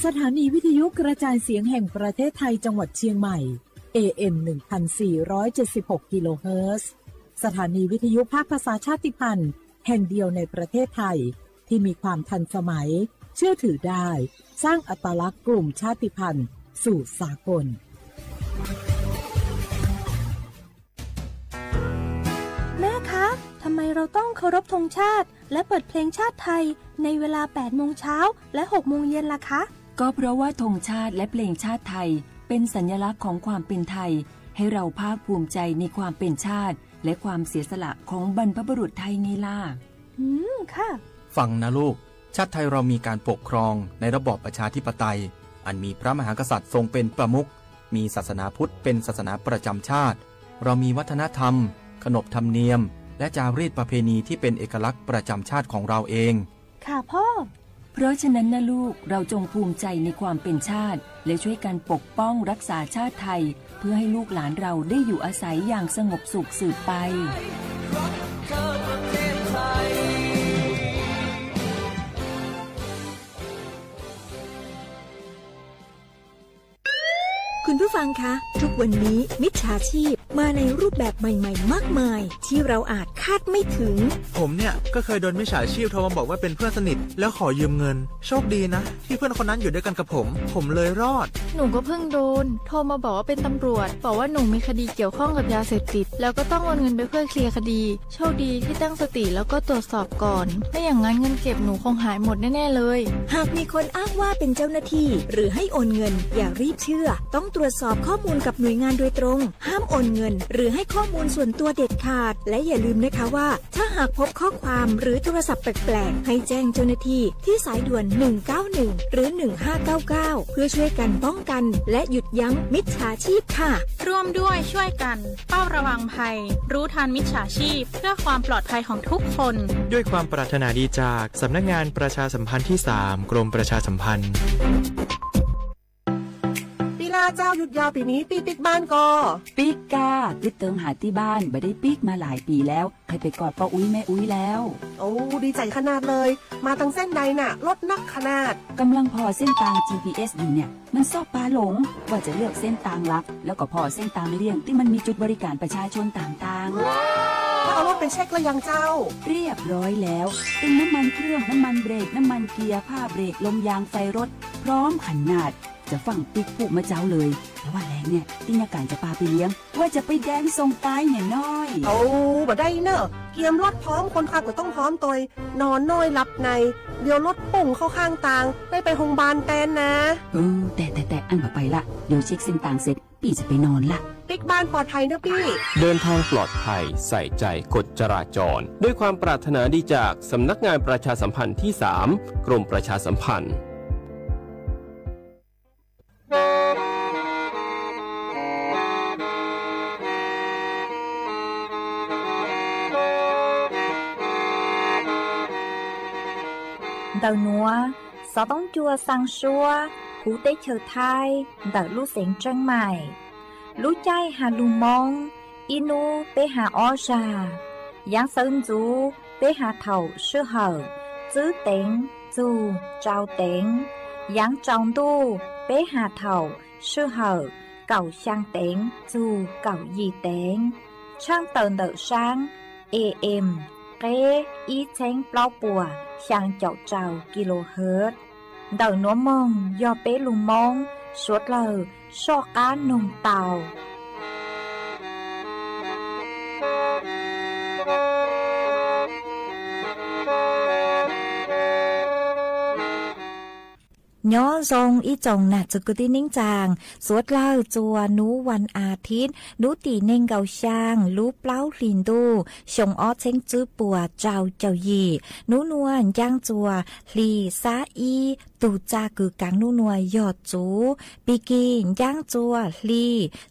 สถานีวิทยุกระจายเสียงแห่งประเทศไทยจังหวัดเชียงใหม่ AM 1476 กิโลเฮิรตซ์สถานีวิทยุภาคภาษาชาติพันธุ์แห่งเดียวในประเทศไทยที่มีความทันสมัยเชื่อถือได้สร้างอัตลักษณ์กลุ่มชาติพันธุ์สู่สากลแม่คะทำไมเราต้องเคารพธงชาติและเปิดเพลงชาติไทยในเวลา 8 โมงเช้าและ 6 โมงเย็นล่ะคะก็เพราะว่าธงชาติและเพลงชาติไทยเป็นสัญลักษณ์ของความเป็นไทยให้เราภาคภูมิใจในความเป็นชาติและความเสียสละของบรรพบุรุษไทยไงล่ะค่ะฟังนะลูกชาติไทยเรามีการปกครองในระบอบประชาธิปไตยอันมีพระมหากษัตริย์ทรงเป็นประมุขมีศาสนาพุทธเป็นศาสนาประจำชาติเรามีวัฒนธรรมขนบธรรมเนียมและจารีตประเพณีที่เป็นเอกลักษณ์ประจำชาติของเราเองค่ะพ่อเพราะฉะนั้นนะลูกเราจงภูมิใจในความเป็นชาติและช่วยกันปกป้องรักษาชาติไทยเพื่อให้ลูกหลานเราได้อยู่อาศัยอย่างสงบสุขสืบไปคุณผู้ฟังคะทุกวันนี้มิจฉาชีพมาในรูปแบบใหม่ๆมากมายที่เราอาจคาดไม่ถึงผมเนี่ยก็เคยโดนมิจฉาชีพโทรมาบอกว่าเป็นเพื่อนสนิทแล้วขอยืมเงินโชคดีนะที่เพื่อนคนนั้นอยู่ด้วยกันกับผมเลยรอดหนูก็เพิ่งโดนโทรมาบอกว่าเป็นตำรวจบอกว่าหนูมีคดีเกี่ยวข้องกับยาเสพติดแล้วก็ต้องโอนเงินไปเพื่อเคลียร์คดีโชคดีที่ตั้งสติแล้วก็ตรวจสอบก่อนไม่อย่างนั้นเงินเก็บหนูคงหายหมดแน่ๆเลยหากมีคนอ้างว่าเป็นเจ้าหน้าที่หรือให้โอนเงินอย่ารีบเชื่อต้องตรวจสอบข้อมูลกับหน่วยงานโดยตรงห้ามโอนเงินหรือให้ข้อมูลส่วนตัวเด็ดขาดและอย่าลืมนะคะว่าถ้าหากพบข้อความหรือโทรศัพท์แปลกๆให้แจ้งเจ้าหน้าที่ที่สายด่วน191หรือ1599เพื่อช่วยกันป้องกันและหยุดยั้งมิจฉาชีพค่ะร่วมด้วยช่วยกันเฝ้าระวังภัยรู้ทันมิจฉาชีพเพื่อความปลอดภัยของทุกคนด้วยความปรารถนาดีจากสำนักงานประชาสัมพันธ์ที่3กรมประชาสัมพันธ์เจ้าหยุดยาวปีนี้ปีปิกบ้านก็ปิกกาติดเติมหาที่บ้านไม่ได้ปิกมาหลายปีแล้วใครไปกอดป้าอุ้ยแม่อุ้ยแล้วโอ้ดีใจขนาดเลยมาตั้งเส้นใดน่ะรถนักขนาดกำลังพอเส้นทาง GPS อยู่เนี่ยมันซอกปลาหลงว่าจะเลือกเส้นทางลัดแล้วก็พอเส้นทางเลี่ยงที่มันมีจุดบริการประชาชนต่างๆเอารถไปเช็คแล้วยังเจ้าเรียบร้อยแล้วเป็นน้ำมันเครื่องน้ำมันเบรกน้ำมันเกียร์ผ้าเบรกลมยางไฟรถพร้อมขนาดจะฟังปิ๊กพูดมาเจ้าเลยแต่ว่าแรงเนี่ยที่นาการจะพาไปเลี้ยงว่าจะไปแดนส่งตายเนี่ยน้อยโอ้บ่ได้เนอะเกียมรถพร้อมคนขับก็ต้องพร้อมตัวนอนน้อยหลับในเดี๋ยวรถปุ่งเข้าข้างทางได้ไปโรงพยาบาลแตนนะแต่อันมาไปละเดี๋ยวเช็คเส้นทางเสร็จพี่จะไปนอนละปิ๊กบ้านปลอดภัยนะพี่เดินทางปลอดภัยใส่ใจกฎจราจรด้วยความปรารถนาดีจากสำนักงานประชาสัมพันธ์ที่3กรมประชาสัมพันธ์Đầu núa, gió bóng chua sang xua, cú tế chờ thai, đợi lũ xén trăng mải. Lũ chay hà lù mong, inu bế hà o già. Giáng sơn chú, bế hà thầu sư hở, giữ tên, dù, trao tên. Giáng trọng tu, bế hà thầu, sư hở, cầu sang tên, dù, cầu gì tên. Trang tờn đợi sáng, AM, kế, ý chén plau bùa. Sang chậu trào kHz đầu núa mông do bé lùm mông suốt lờ so cá nồng tàu nhó rong ý chồng nạtจะก็ที่นิ่งจางสวดเล่าจัวนูวันอาทิตย์นูตีเน่งเกาช่างลูเปล่าลินดูชงอ้อเช้งจื้อปัวเจ้ายีนูนวลย่างจัวลีซาอีตูจากือกังนูนัวยอดจูปีกีย่างจัวลี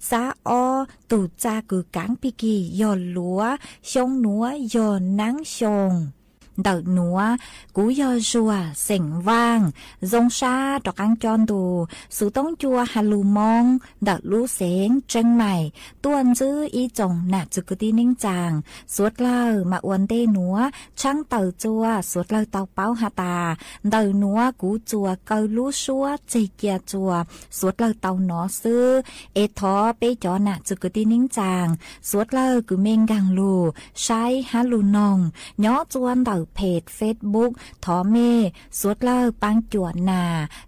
ซาออตูจากือกังปีกียอดหลัวชงนัวยอดนังชง đợt núa cú yo rùa sỉnh vang dông sa trọc ăn tròn đồ sú tông chua hà lù mong đợt lú sén chân mày tuôn giữ ý chồng nạt chữ cứ tin ninh chàng suốt lơ mà uốn tê núa trăng tàu chua suốt lơ tàu báo hà tà đợt núa cú chua câu lú xua chê kia chua suốt lơ tàu nó sư ê thó bê chó nạt chữ cứ tin ninh chàng suốt lơ cứ mênh gàng lù sai hà lù nòng nhó chuan đợtเพจ Facebook ทอเมสวดเล่าปังจวนนา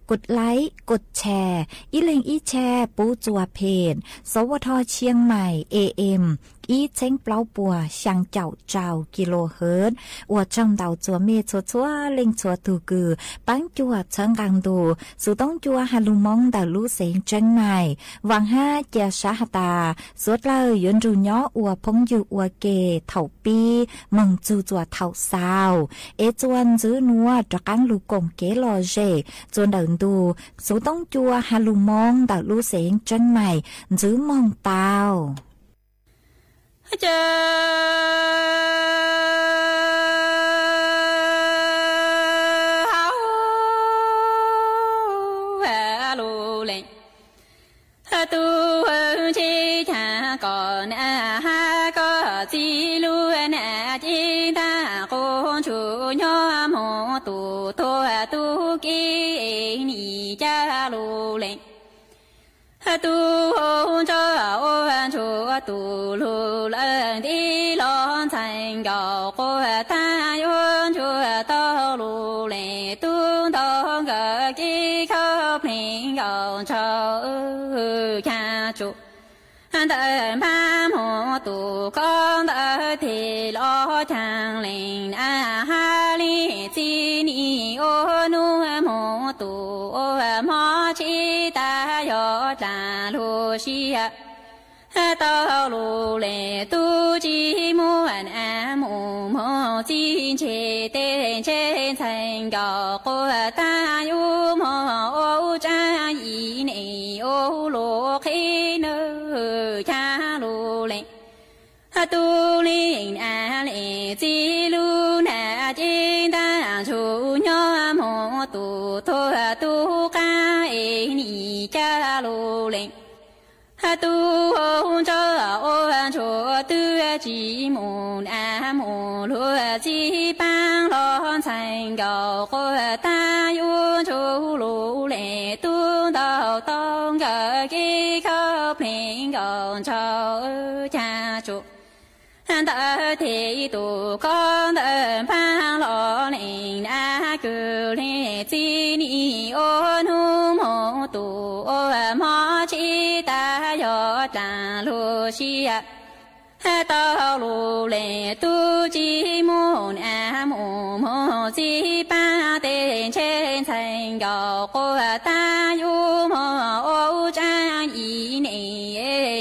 กดไลค์กดแชร์อีเล็งอีแชร์ปูจัวเพจสวทเชียงใหม่ AM อีเช้งเปล่าปัวช่างเจ้าเจ้ากิโลเฮิรตซ์อวดจำเดาจัวเมชัวเล็งชัวตูกือปังจวดเชิงกังดูสู่ต้องจัวฮาลุมองดาลูเสียงเจิงใหม่วางห้าเจียชาหตาสวดเล่ายนรูย้ออวพงอยู่อวเกเถ่าปีมึงจูจัวเถ่าสาวเอจวนจื้อนัวจากกังลูกงเกลอเจจวนเดินดูสู่ต้องจัวฮาลุมองดาลูเสียงเจิงใหม่จื้อมองเตาเจอtu hôn cho ôn chúa tu lù lần đi lon thành gạo cô ta ôn chúa to lù lệ tu to gạo kí khóc linh gạo cho cha chủ đời ba mô tu con đời thì lo chẳng linh ha li chi ni ô nu mô tu ô mô chi ta yo ta lu xi tao lu lệ tu chi muôn mu mô chi chế tên chế thành gạo cô ta yu mô ô cha y ni ô lu khi nơ cha lu lệ tu linh lệ chi lu na chi ta chu nhớ mô tu thô tu ca e ni cha lu lệ tu hôn cho ôn chúa tư chỉ môn môn lúa chỉ bang lon thành gạo cô ta ôn chúa lũ lệ tu đào tông gạo kí khóc linh gạo cho cha chủ ta thì tu con đơn bang lon linh cứ lệ chỉ ni ôn hu mô tu ôn mô chi ta yo ta lu xi tao lu lệ tu chi môn mu mô chi ba tên trên thành gạo cô ta yu mô ô cha y ni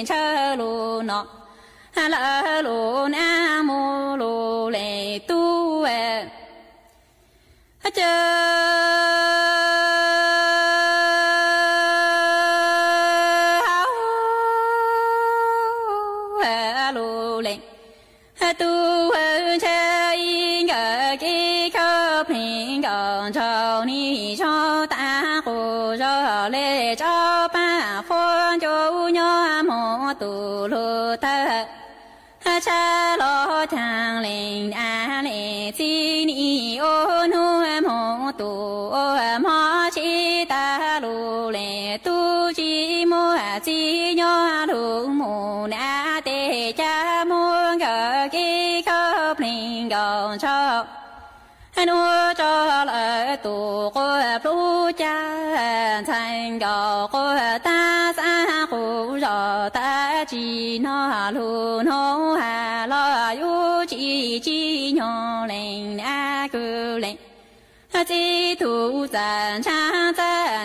chơ lu nọ la lu na mu lu lệ tu chơ tu chơi ngờ kí khóc linh gạo cho ni cho ta cô cho lệ cho ba phôn cho nhỏ mô tu lu ta cha lo thang linh lệ chi ni ô nu mô tu mô chi ta lu lệ tu chi mô chi nhỏ lu mô na te cha mô ngờ kí khóc linh gạo cho nuôi cho lợi tu cô phu cha thành gạo cô ta xa cô rõ ta chỉ nó lu nó hà lo yu chỉ nhỏ lên cứ lên chỉ tu giản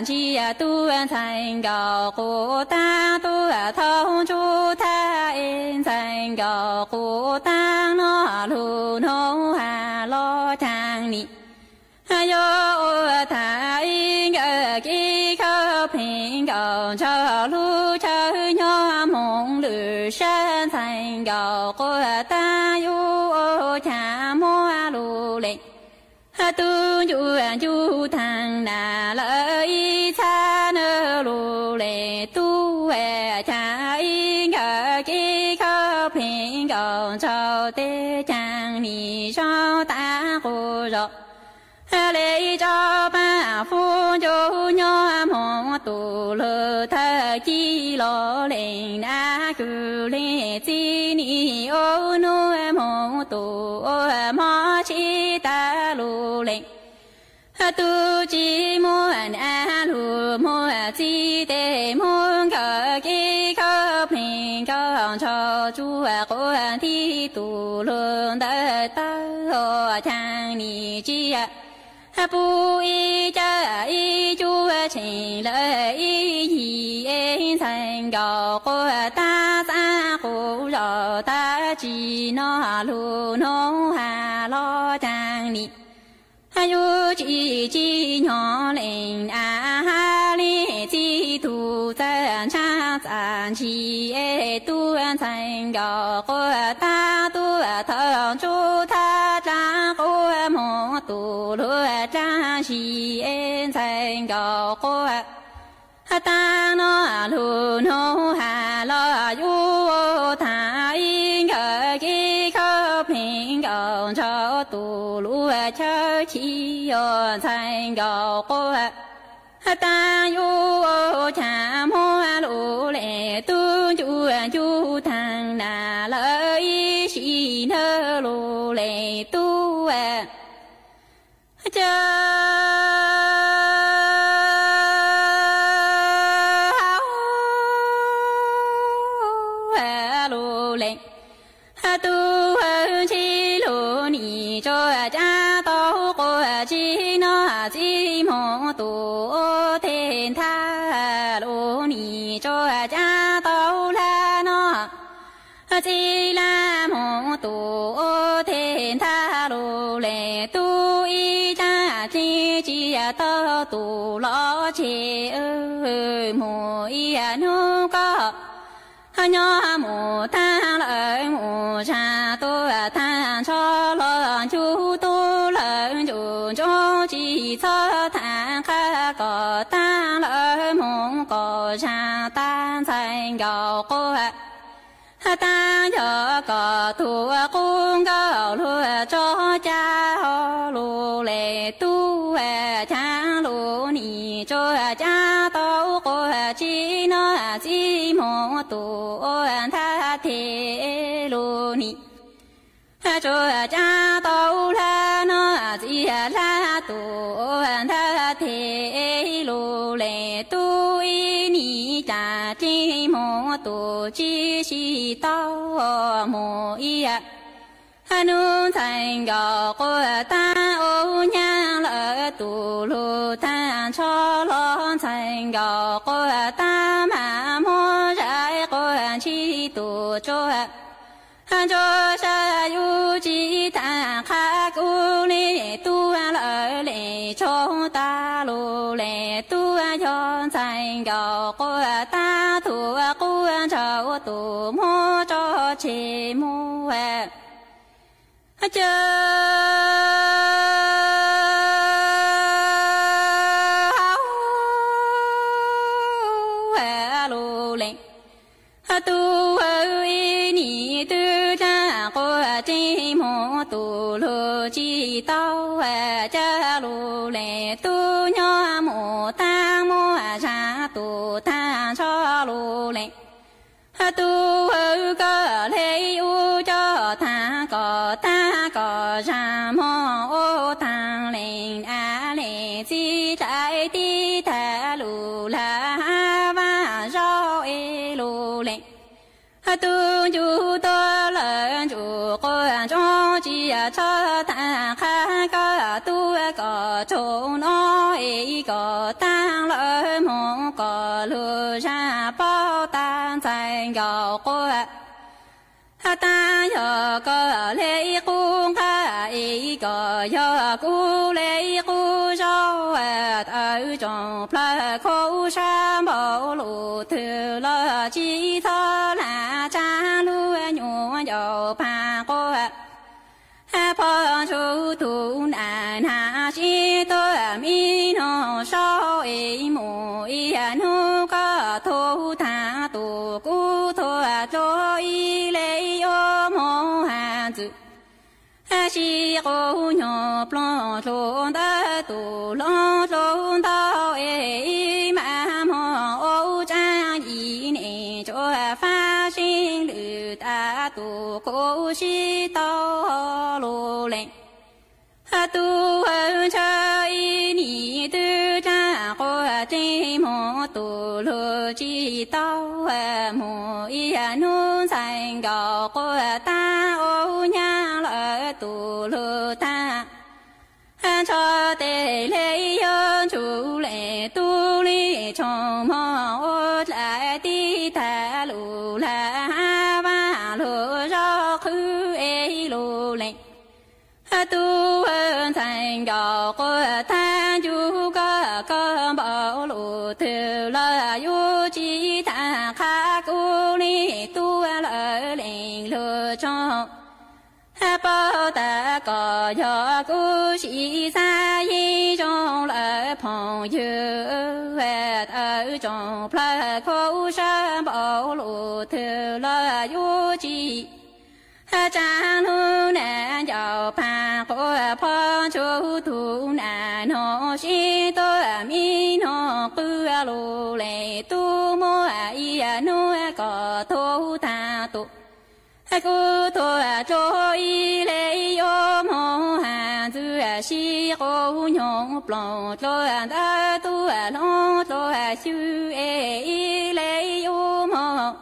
chi tu thành gạo cô ta tu thông chu ta in thành gạo cô ta nó lu nó hà lo thang ni yo ta in ngờ kí khóc linh gạo cho lu cho nhỏ mong lử san thành gạo cô ta yu cha mua lu lệ tu du thang na lợi cha nơ lu lệ tu cha in ngờ ki khâu phiền cầu châu tê chàng ni sao ta cô rồi lệ cho ba phu du nhớ mong tu lơ thơ chi lo lên na cứ lệ chi ni ô nu mong tu mong chi ta lu lên tu chi muốn a lu muốn chi tê muốn cờ ki khâu phiền cầu cho chú cô thi tu lương đỡ ta chàng ni chi不一家一住情乐一言三高过大山湖绕大吉那路农哈老张里还有几几鸟林啊哈里几土山茶山起都三高过大都头住他张过梦都路张西三高过大那路农哈老有他应该给口平高潮都路桥起哟三高过大有cha mua lũ lệ tu chu thằng na lợi xì nơ lũ lệ tu cha lũ lệ tu chi lũ ni cho cha tao của chi nó chi mong tu thiên tha lũ ni cho cha tao la nó chi la mong tu thiên tha lũ lệ tu y cha chi chi tao tu lo chi mù y nu có nhỏ mù ta lợi mù cha tu than cho lo chú tu lợi chú chú chỉ cho than khá có ta lợi mù có cha ta thành gạo cô ta cho có tu cũng gạo lúa cho cha lúa lệ tu cha lúa ni cho cha tao cô chi nó chi mong tu tha thế lúa ni cho cha tao la nó chi la tu tha thế lúa lệ tu ni cha chi mong tu chi si tao mô y nu thành gạo của ta ô nhang lỡ tu lu than cho lo thành gạo của ta mà mô trái của chi tu cho sa yu chi ta khá cu lê tu lỡ lệ cho ta lu lệ tu cho thành gạo của ta tu cu cho tu mô cho chi mô cha lô lệ tu ơi ni tu cha cô chi mô tu lô chi tao cha lô lệ tu nhỏ mô ta mô cha tu ta cho lô lệ tu có lệ u cho ta có ra mô ô thang lên a lệ chi trái ti ta lù la và rau e lù lệ tu chú to lớn chú cô cho chi cho ta khá có tu có chỗ nó e có tăng lợi mong có lù ra bao tan thành gạo cô ta giờ có lễ cung khá ý có giờ cu lễ cu rau ở trong plơ khâu sa bảo lụ thừa lo chi thơ là cha lu nhủ dầu pa cô phó chú tu nà na 西多米诺少一母一努个头塔多古托做一类有梦汉子。西古牛不龙中的杜龙中到一满梦欧战一年就发心绿大杜古西到路嘞。杜恩车一年杜战过这么杜路知道么一农山高过大欧娘了杜路大，车得来用出来杜里充满我来的大路来瓦路绕去一路来。杜恩山高过大就个个宝路头了有几趟卡古里杜了零路中。报得个有故事在一中了朋友，头中拍口上宝路头了有几。站路难要攀过碰出土难弄西多米弄过路来多么一弄个头大多。古托做一类有梦汉子西古牛不龙做的多龙做修一类有梦。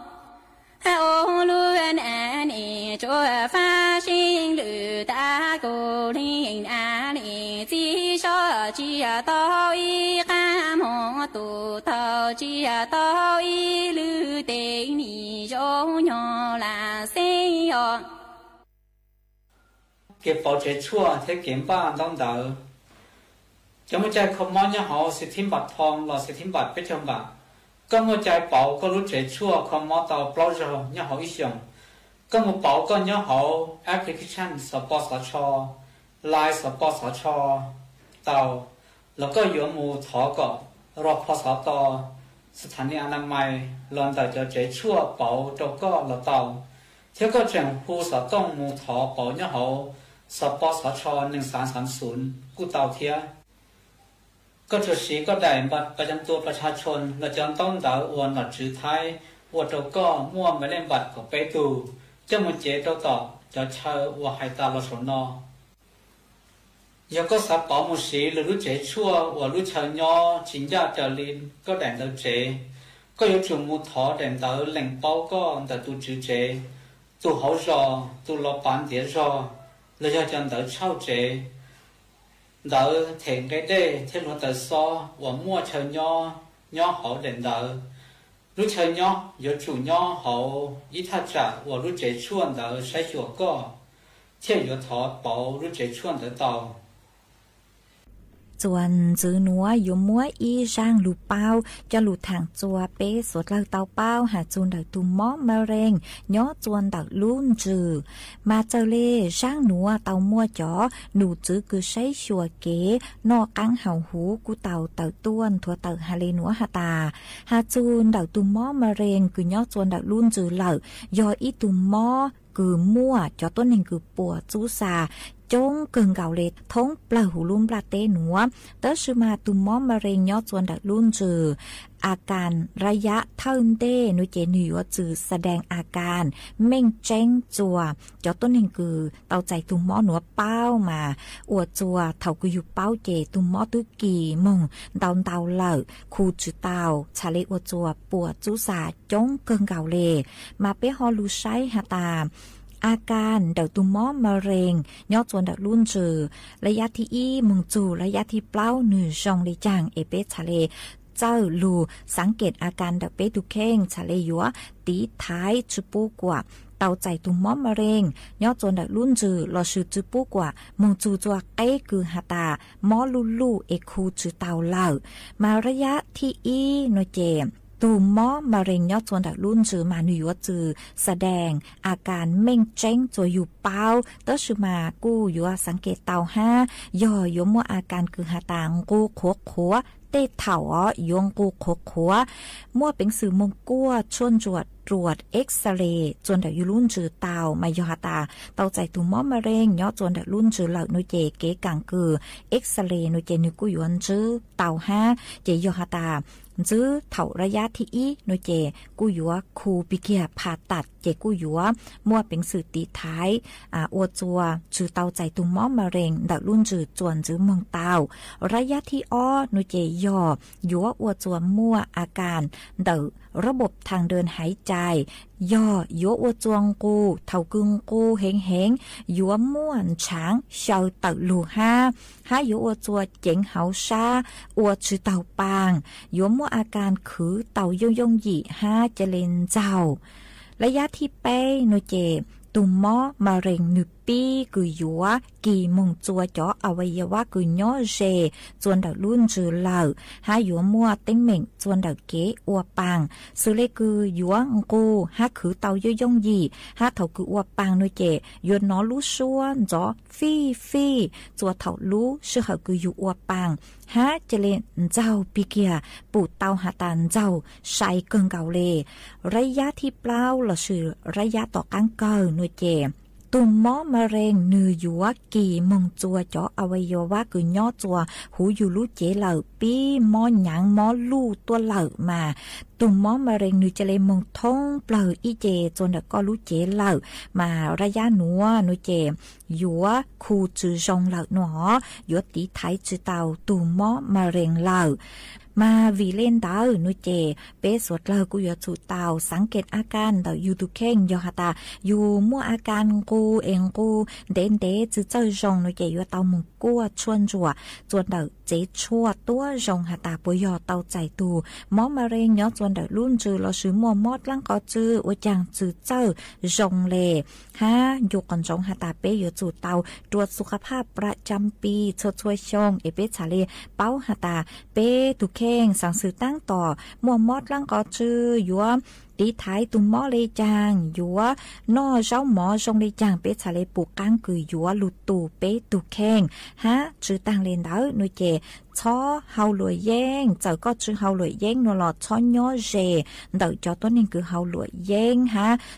欧路南里做发心绿大古林南里至少只到一干梦都到只到一路的你容容蓝心哟。เก็บปอเจชั่วเทเก็บบ้านต้องเดาจะไม่ใจคอมมอนยังหอสิทธิบัตรทองหล่อสิทธิบัตรไปชมบัตรก็มือใจเป่าก็รู้เจชั่วคอมมอนเตาปลอจยังหออีเสียงก็มือเป่าก็ยังหอแอปพลิเคชันสปสชไลน์สปสชเตาแล้วก็อยู่มือถอก็รอพสตสถานีอนามัยลอนแต่จะเจชั่วเป่าโจก็ละเตาเที่ยวก็จังผู้สต้องมือถอเป่ายังหอสปสช1330กูเตาเทียก็จะสีก็ได้บัตรประจำตัวประชาชนเราจะต้องดาวอวนหลัดจื้อไทยอวดเราก็มั่วไม่เล่นบัตรก็ไปดูเจ้ามันเจตัวต่อจะเช่าว่าให้ตาเราสนอยังก็สับเป่ามุสีหรือรู้เจชั่วว่ารู้เชิญย่อจินยาเจริญก็แดนเราเจก็ยังจุ่มมุถอแดนเตอแหล่งเป้าก็แต่ตัวจื้อเจตัวเขารอตัวรอปานเดียรอเราจะจังเตอเช่าเจđỡ thiện cái đê thế nó tự so và mua chờ nho họ đến đỡ lúc chờ nho giờ chủ nho họ ít thắt trả và lúc chế chuan đỡ sai chuột co thế giờ thọ bảo lúc chế chuan đỡ tàu ส่วนจื้อนัวอยู่มัวอีร่างลูเป้าจะลูทางจัวเป้สวดเราเตาเป้าหาจูนดักตุมมอมะเร็งย้อจวนดักลุ่นจือมาเจอเล่ร่างนัวเตามัวจ๋อหนูจื้อคือใช้ชัวเก๋นอกังเห่าหูกูเตาต้วนทัวเตาฮาเลนัวหาตาหาจูนดักตุมมอมะเร็งคือย้อจวนดักลุ่นจือเหล่ายออีตุมมอคือมั่วจอต้นหนึ่งคือปัวจูซาจงเกิงเก่าเล็ดท้องปลาหูลุ่มปลาเต้หนัวเตอชื่อมาตุมมอมะเร็งยอดจวนดักลุ่นจืออาการระยะเท่าเต้นุเจหนือจือแสดงอาการเม่งเจ้งจัวจอต้นหนึ่งคือเตาใจตุมมอหนัวเป้ามาอวดจัวเท่ากุยุเป้าเจตุมมอตุกีมงเตาเหล่าคูจือเตาชาเลอวดจัวปวดจูสาจงเกิงเก่าเล่มาเปฮอลูไซฮาตาอาการเดาตุมอมะเร็งยอดจวนดักลุ่นจือระยะที่อีมึงจูระยะที่เปล่าหนึ่งจงเลยจางเอเปทะเลเจ้าลูสังเกตอาการดักเปตุเข่งทะเลยัวตีท้ายจุปูกว่าเตาใจตุมอมะเร็งยอดจวนดักลุ่นจือรอชื่อจุปูกว่ามึงจูจัวเอ้คือหาตามอลูเอคูจือเตาเล่ามาระยะที่อีโนเจ ตูมอมะเร็งยอดจวนดักรุ่นจือมาหนุ่ยจือแสดงอาการเม่งเจ้งจวยอยู่เป้าเตอชือมากู้อยู่สังเกตเตาห้าย่อยมัวอาการคือหาตางกู้ขัวเตะเถายงกูขัวมั่วเป็นสื่อมงกั้วชวนตรวจเอ็กซเรย์จวนดักยูรุ่นจือเตามายอตาเตาใจตุ่มมอมะเร็งยอดจวนดักรุ่นจือเหล่านุเจเก๋กังคือเอ็กซเรย์นุเจนุกุยวนจือเตาห้าเจยอตาจื้อเถาระยะที่อีโนเจกูยัวคูปิเกียผ่าตัดเจกูยัวมั่วเป็นสื่อตีท้ายอวดจัวจื้อเตาใจตุ่มมอมะเร็งดักรุ่นจื้อจวนจื้อเมืองเตาระยะที่อ้อโนเจย่อยัวอวดจัวมั่วอาการเดาระบบทางเดินหายใจย่อยัวอวดจวงกูเถากึงกูเฮงยัวม่วนช้างเชาเต่าลูห้ายัวอวดจัวเจ๋งเฮาซาอวดจื้อเต่าปางยัวมั่วอาการคือเต่ายงหยี่เจริญเจ้าระยะที่เป้โนเจตุมมอมะเร็งนึปีกุยยัวกี่มงจัวจ่ออวัยวะกุยย่อเจจวนดักรุ่นจือเหล่ายัวมั่วเต็งเหม่งจวนดักเก๋อวปังสุเลกุยยัวกูคือเต่ายงหยี่เถากุอวปังโนเจยวนน้อลู่ชวนจ่อฟีจัวเถาลู่ชื่อหากุยอยู่อวปังเจริญเจ้าปีเกียปูเตาหาตานเจ้าใส่เกิงเกาเลระยะที่เปล่าละชื่อระยะต่อกังเกินโนเจตุ่มมอมะเร็งนือยัวกี่มงจัวจ่ออวัยวะกุย่อจัวหูอยู่ลู่เจเหล่าปีมอหยางมอลู่ตัวเหล่ามาตุ่มมอมะเร็งนือจะเลยมงทงเปล่าอีเจจนก็ลู่เจเหล่ามาระยะหนัวนุเจยัวคูจือจงเหล่าหนอยัวตีไทยจือเตาตุ่มมอมะเร็งเหล่ามาวีเล่นดาวนุเจเปสวดเลกูยจูเตาสังเกตอาการดาวยูตุเข่งยอหตาอยู่มั่วอาการกูเองกูเดนจือเจ้าจงนุเจยัวเตามุกัวชวนจัวจวนดาวเจชัวตัวจงหตาปยอเตาใจตูมอมะเร็งยอจวนดาวรุ่นจือเราซื้อมัวมอดลังก็จือวจังจือเจ้าจงเลอยู่ก่อนจงหตาเปยจูเตาตรวจสุขภาพประจำปีช่วยชงเอเปชาเลเป้าหตาเปตุเข่งสั่งซื้อตั้งต่อมัวมอดลังก็จือยัวตีท้ายตุ่มมอเลยจางยัวนอเจ้าหมอจงเลยจางเปชาเลปูกังกือยัวลุตูเปตุเข่งจือตังเลนดาวนุเจช้อเฮาหลวยแย่งเจ้าก็จือเฮาหลวยแย่งนอหลอดช้อย่อเจเดาจอต้นนึงคือเฮาหลวยแย่ง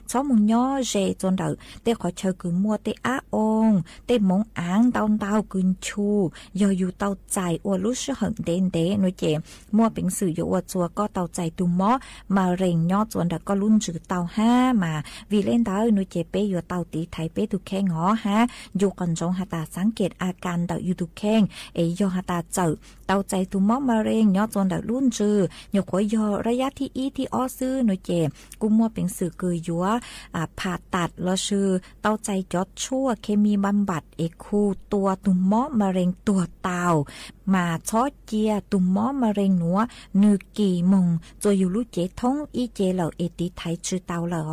ช้อมุงย่อเจจนเดาเตขอเชอคือมัวเตอาองเตมงอ่างเตากุนชูยออยู่เตาใจอวลุชเหิงเดนนุเจมัวเป็นสื่ออยู่อวจัวก็เตาใจตุมมอมาเร่งย่อจวนเดาก็รุ่นจือเตามาวีเล่นดาวนุเจเปอยู่เตาตีไทยเปตุแข้งอยู่ก่อนจงหตาสังเกตอาการเดาอยู่ตุแข้งยอหตาเจอเตาใจตุมมอมะเร็งยอดจนดักรุ่นจือยกหัวยอระยะที่อีที่อ้อซื้อหน่วยเจกุมัวเป็นสื่อคือยัวผ่าตัดแล้วชื่อเตาใจจอดชั่วเคมีบำบัดคูตัวตุมมอมะเร็งตัวเตามาชอเจียตุมมอมะเร็งหนัวนึกกี่มงจอยู่ลู่เจทงอีเจเหล่าติไทยชื่อเตาเหรอ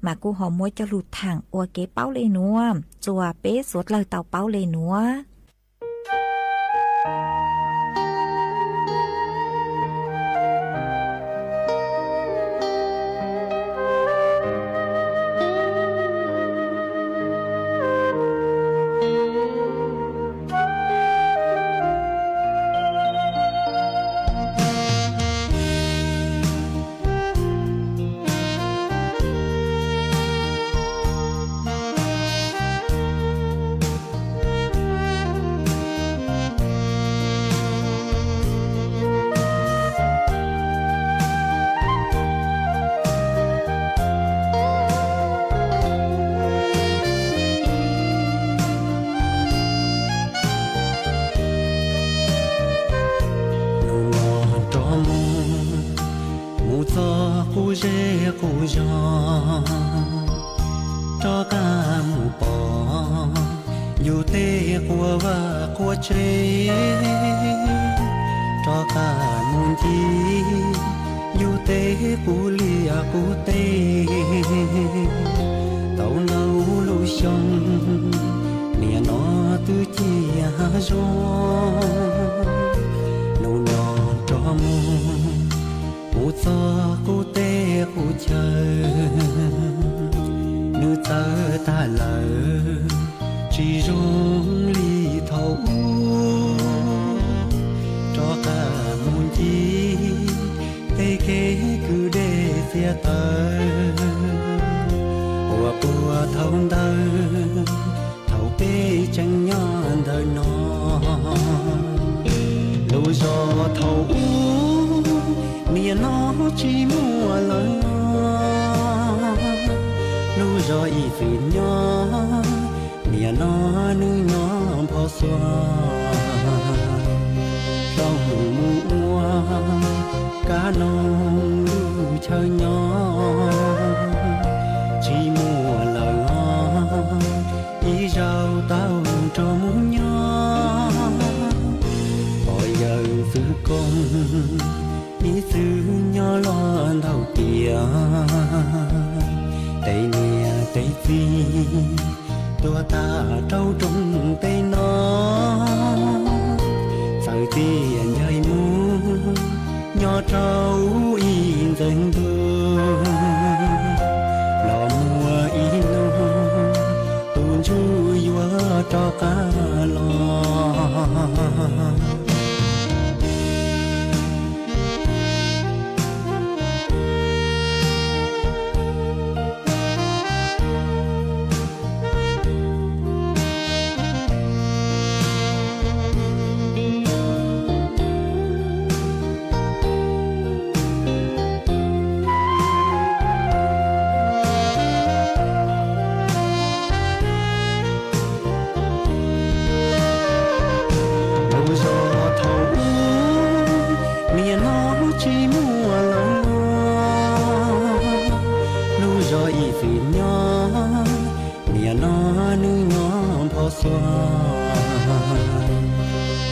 มากูหอมมวยจะหลุดทางอัวเก๋เป้าเลยนัวจัวเป๊สวดเลยเตาเป้าเลยนัว cho ca mù bò dù tê của và của chế cho ca mù chi dù tê của lia của tê tàu lâu lưu sông nè nó tư chi hà gió nâu nhỏ cho mù mù gió mía nó chỉ mua lời lu rồi phiền nhỏ mía nó nuôi nó phò xoa trong mùa cá nông lu chơi nhỏ chỉ mua lời ý rau tao cho muốn nhỏ bây giờ giữ con ý xứ nhỏ lo đầu tia tay nè tay gì tua ta trâu trong tay nó sợ tiền dây mu nhỏ trâu in dần thương lò mùa in tuôn chui vỡ cho cá lo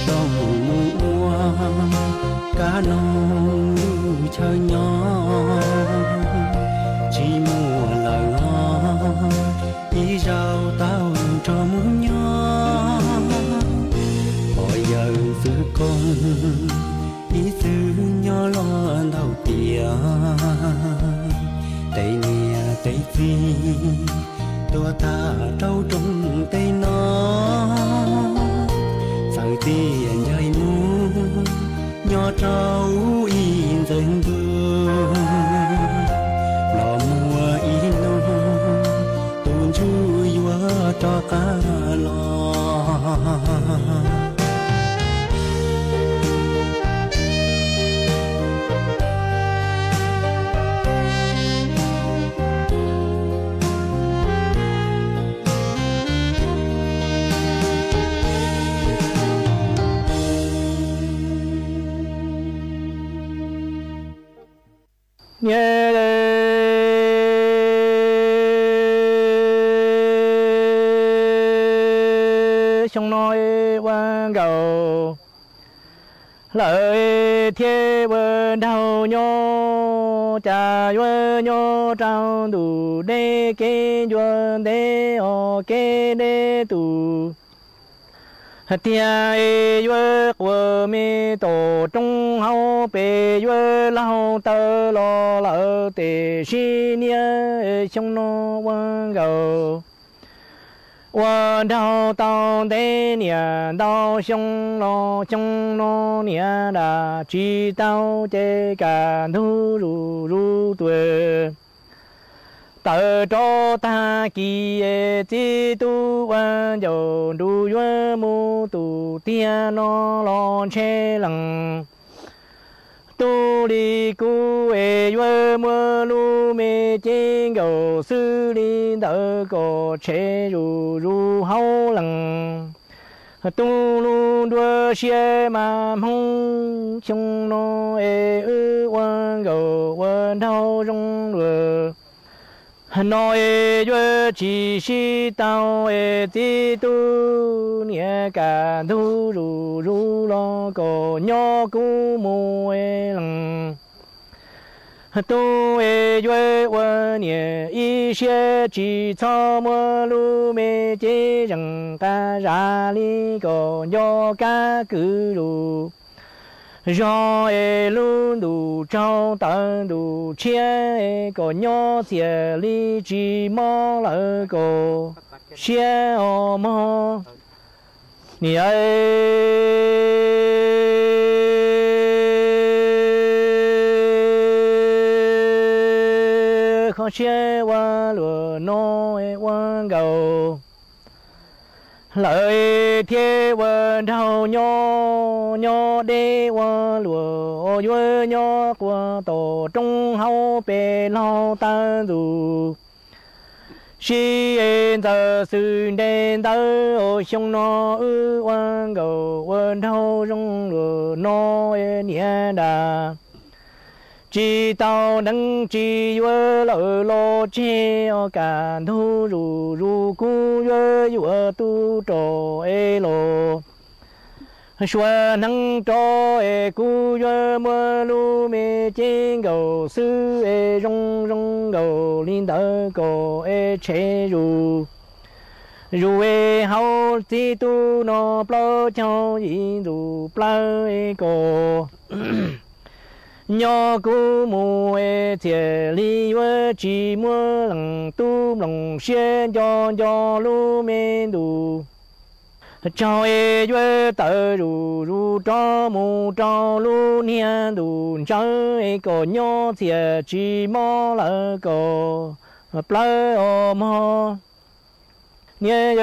trong mùa cá nông chơi nhỏ chỉ mua lời ý rau tao cho muốn nhỏ bây giờ giữ con ý xứ nhỏ lo đầu tia tay nè tay gì tua ta trâu trong tay nó sợ tiền dây mu nhỏ trâu in dần thương lò mùa in tuôn chui vỡ cho cá lo nhớ trong nói quan cầu lời thiên vân đầu nhô trà vân nhô trong đủ đê kê vân đê o kê đê tù tia vơ của mi tổ trung hậu bề vơ lao tơ lo lỡ tề si nia trong nó quan cầu quan đào tao đê nia đào trong nó nia đã chỉ tao chế cả thu ru tuổi tờ cho ta kỳ chi tu quan dầu du vơ mu tu tia nó lo che lằng tu đi cu vơ mưa lu mê trên cầu sư đi đỡ cổ che ru hậu lằng tu lu đua xe mà hông chung nó quan cầu quan thâu trong đua nói với chỉ si tao ti tu nhẹ cả thu ru lo cổ nhỏ cú mùa lằng tu với quân nhẹ y xe chỉ cho mưa lu mê chế rằng ta ra li cổ nhỏ cá cứ ru do luôn đủ trâu tận đủ chia có nhỏ xẻ li chỉ mò lỡ cổ xẻ mò ni khó xẻ qua lửa nó quan cầu lời thiên vân thâu nhỏ nhỏ đê vân lúa vui nhỏ của tổ trung hậu bề lao tan dù si yên giờ sự đen tới ở sông nó ư quan cầu vân thâu rong lúa nó nhẹ đà chỉ tao nâng chỉ vơ lỡ lo che cả thu rù rù cu vơ vơ tu trò lo xua nâng trò cu vơ mơ lu mê trên cầu sư rong rong cầu linh đỡ cầu che rù rù hậu ti tu nó plo cho gì rù plo cầu nhỏ cô mùa thiệt li vợ chỉ mua lòng tu lòng xuyên cho lu men đủ cho vợ tờ rù rù cho mù cho lu niên đủ cho có nhỏ thiệt chỉ mò là có plơ mò nhớ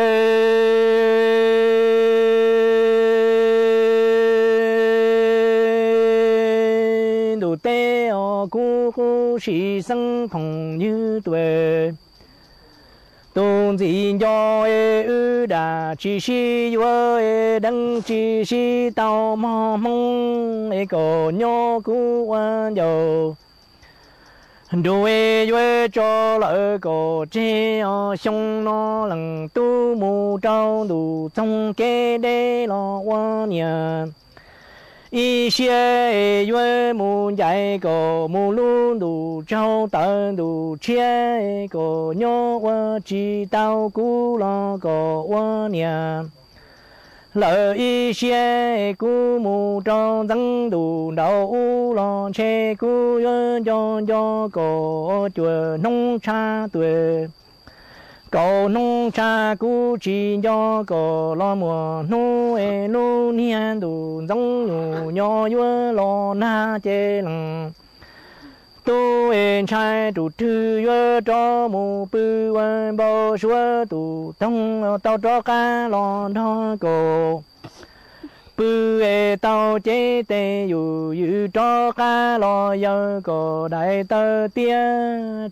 tê cu cu sĩ sinh同như tuổi tôn gì cho ư đà chỉ sĩ vợ đăng chỉ sĩ tao mong mong có nhỏ cu quan dầu đôi vợ cho lỡ có che sông nó lần tu mù trâu đủ trong kế đê lo quan nhà一些月木在个木路路找到路切个鸟我知道古老个我娘了一些古木找等路到了切古人叫个做农场队cầu nông cha cú chỉ cho cầu lo mùa nô nô niên đủ giống nhủ nhỏ nhớ lo na chê lằng tu trai đủ thư nhớ cho mù bư quan bao xua đủ tông tao cho cá lo đó cầu bư tao chế tê yu cho cá lo giờ có đại tơ tia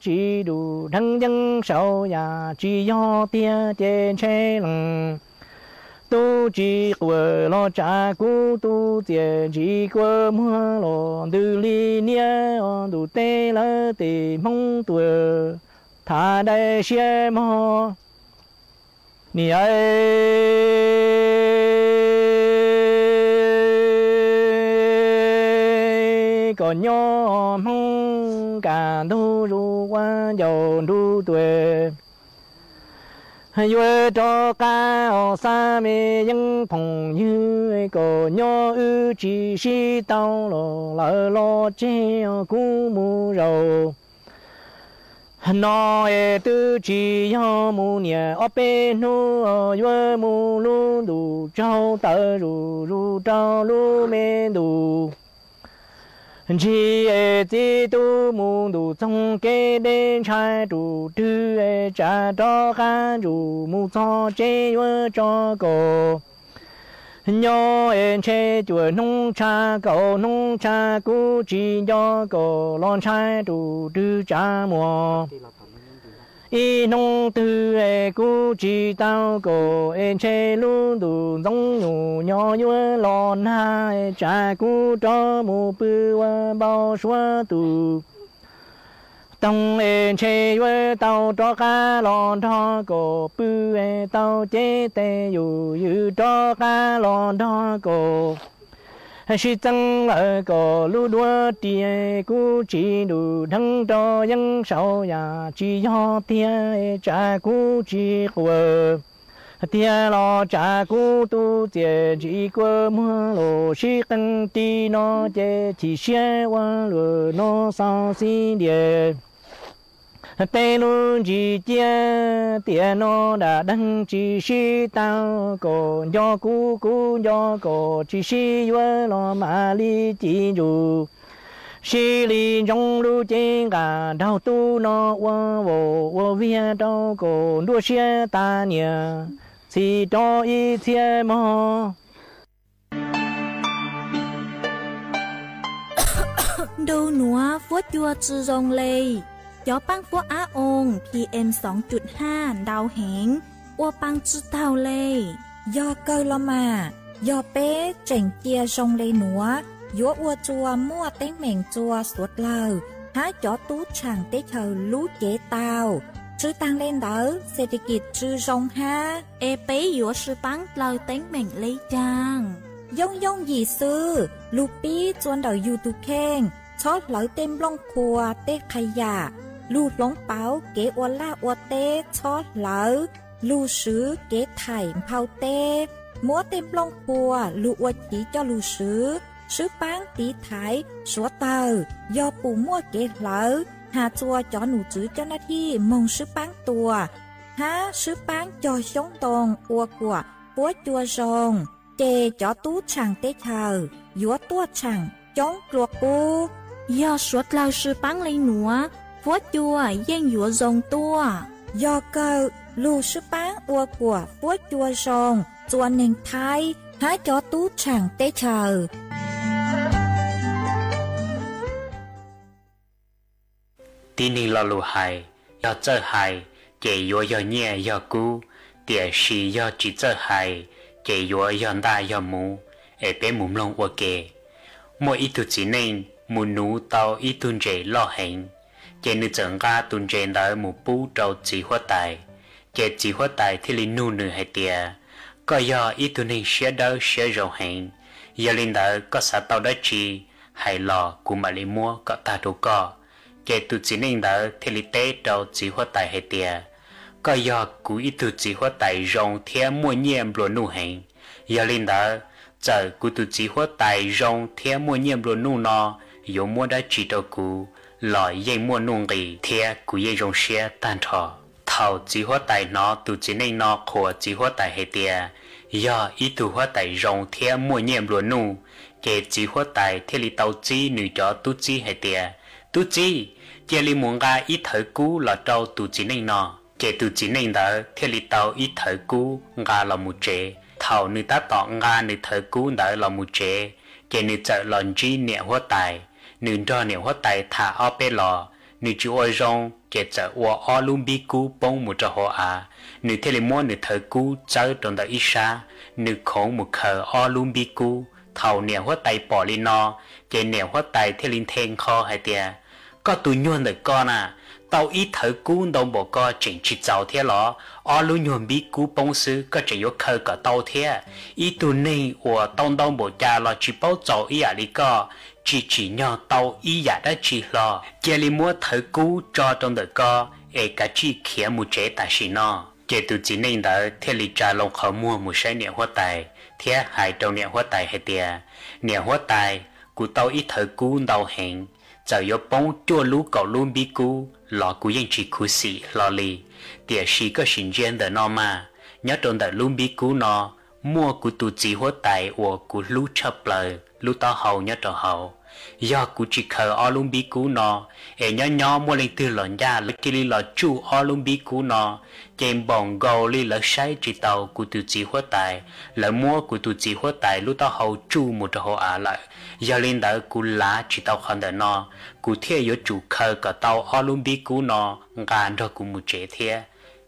chỉ đủ thân dân sâu nhà chỉ do tia chế chế lằng tu chỉ của lo trả cú tu tiền chỉ của mua lo từ li nia đủ tê lỡ tê mong tuổi thà đây xe mò ni còn nhỏ mong cả thu ru quan dầu ru tuổi vừa cho cá xa mê dân phòng như có nhỏ ư chỉ si tao lo lo che cú mu rầu nó tư chỉ cho mu nhà ở bên nu vừa mu lu đủ trâu tờ ru ru trâu lu mê đủ chỉ chỉ tu mù đủ trong cái đêm trai đủ tư trả cho cá đủ mù cho chế vợ cho cổ nhỏ chế chùa nông cha cầu nông cha cú chỉ cho cổ lon trai đủ tư trả mùa y nông tư cú chỉ tao cổ chế luôn đủ giống nhủ nhỏ nhớ lon hai cha cú cho mù bư bao xóa tù tông chế với tao cho cá lon thọ cổ bư tao chế tê yu cho cá lon thọ cổ sĩ tăng ở cổ lu đua tiền cú chỉ đủ thăng cho dân sau nhà chỉ do tiền trả cú chỉ của tiền lo trả cú tu tiền chỉ của mua lô sĩ tăng ti nó chế chỉ xe qua lô nó sao xin điện tê luôn chỉ chia tiền nó đã đăng chỉ si tao cổ do cú do cổ chỉ si vợ lo mà li chỉ dù si li trong lu trên cả đau tu nó vô vô vô viên đâu cổ đua xe ta nhờ chỉ cho ý thiên mò đâu nữa phố chùa chư rong lê gió băng phố á ôn PM 2.5 đào hẹn qua băng chư tàu lê do cơ lo mà do bé chỉnh chia rong lê nữa gió ua chùa mua tiếng mèn chùa suốt lờ há chó tú chẳng tế thờ lú chế tàu chư tăng lên đỡ sẽ đi kịp chư rong ha e bé gió sư băng lờ tiếng mèn lấy chàng dông dông gì sư lù bí chuan đầu YouTube khen chót lỡ tem lông khua tê khai giả lù lông báo kế ua la ua tê chót lỡ lù sứ kế thải phao tê múa tem lông khua lù ua chỉ cho lù sứ bán tí thái số tờ do bù mua kế lỡ hà chùa cho nụ chữ cho nó thi mong sứ bán tùa há sứ bán cho sống tồn ua của búa chùa rồng chê cho tú chẳng tế thờ dúa tua chẳng chống ruột u do suốt lao sư bán lên nữa phố chùa gian dúa rồng tua do cơ lưu sư bán ua của phố chùa rồng chùa nền thái há cho tú chẳng tế thờ tin ninh lo lù hài do chơi hài kể dúa do nhẹ do cú tỉa xì do chỉ chơi hài kể dúa do đa do mù ế bé mùm lông ua kể mỗi ít tu chỉ nên mù nú tao ít tuần rể lo hành kể nữ chẳng ra tuần rể đỡ mù bú trâu chỉ hóa tài kể chỉ hóa tài thì linh nụ nữ hay tìa có do ít tuần nên xế đỡ xế rầu hành giờ linh đỡ có xã tao đất chi hay lò của mà linh mua có ta đồ có kể tu chỉ nên đỡ thì linh tế trâu chỉ hóa tài hay tìa có do của ít tu chỉ hóa tài rong theo mua nhiệm lộ nụ hành giờ linh đỡ giờ cụ tu chỉ hóa tài rong theo mua nhiệm lộ nụ nó yếu mua đã chỉ đầu cụ loại dây mua nung gì theo cụ dây rong xe tan thọ thầu chỉ hóa tài nó tu chỉ nên nó của chỉ hóa tài hệ tia do ít tu hóa tài rong theo mua nhiệm lộ nụ kể chỉ hóa tài theo li tàu chi nữ cho tu chi hệ tia tu chi kia li muốn ra ít thời cũ là trâu tu chỉ nên nó kể tu chỉ nên đó theo li tàu ít thời cũ ra là một chế thầu nữ ta tỏ nga nữ thời cũ đã là một chế kể nữ trợ lòn chi nhẹ hóa tài nữ cho nhẹ hóa tài thả ở bên lò nữ chú ôi rong kể trợ ua ở luôn bi cũ bông một trò họ à nữ theo li muốn nữ thời cũ chơi trong đó ít xa nữ khổng một khờ ở luôn bi cũ thầu nhẹ hóa tài bỏ lên nó kể nhẹ hóa tài theo linh thèn kho hay tiệt có tụi nhuận được con à tao ít thở cú đông bộ co chỉnh chỉ giàu thế lọ ở lưu nhuận bí cú bông sư có chỉ có khơi cả tao thế ít tụi này của đông đông bộ cha là chỉ bao giàu ý à đi co chỉ nhau tao ý à đã chỉ lo kia li mua thở cú cho trong được co e cả chỉ kia một chế ta xí nó kia tụi chỉ nên đã thế li cha lông khó mua một sai niệm hóa tài thế hai trong niệm hóa tài hay tiệt niệm hóa tài của tao ít thở cú đau hẹn giờ yo bông chua lú cậu luôn bí cú lọ cú yên chỉ cú xì lọ lì tiệt xì có sinh gen đời nó mà nhớ trong đời luôn bí cú nó mua cú tu chỉ hóa tài của cú lú chấp lời lú to hậu nhớ trò hậu do cú chỉ khờ ở luôn bí cú nó nhớ nhớ mua lên từ lợn da lấy kia lọ chu ở luôn bí cú nó chém bỏng gầu li lỡ say chỉ tàu cú tu chỉ hóa tài lỡ mua cú tu chỉ hóa tài lú to hậu chu một trò hậu à lại giờ lên đó cú lá chỉ tàu khăn đời nó cú theo yếu chủ khờ cả tàu ở luôn bí cú nó gan cho cú một chế theo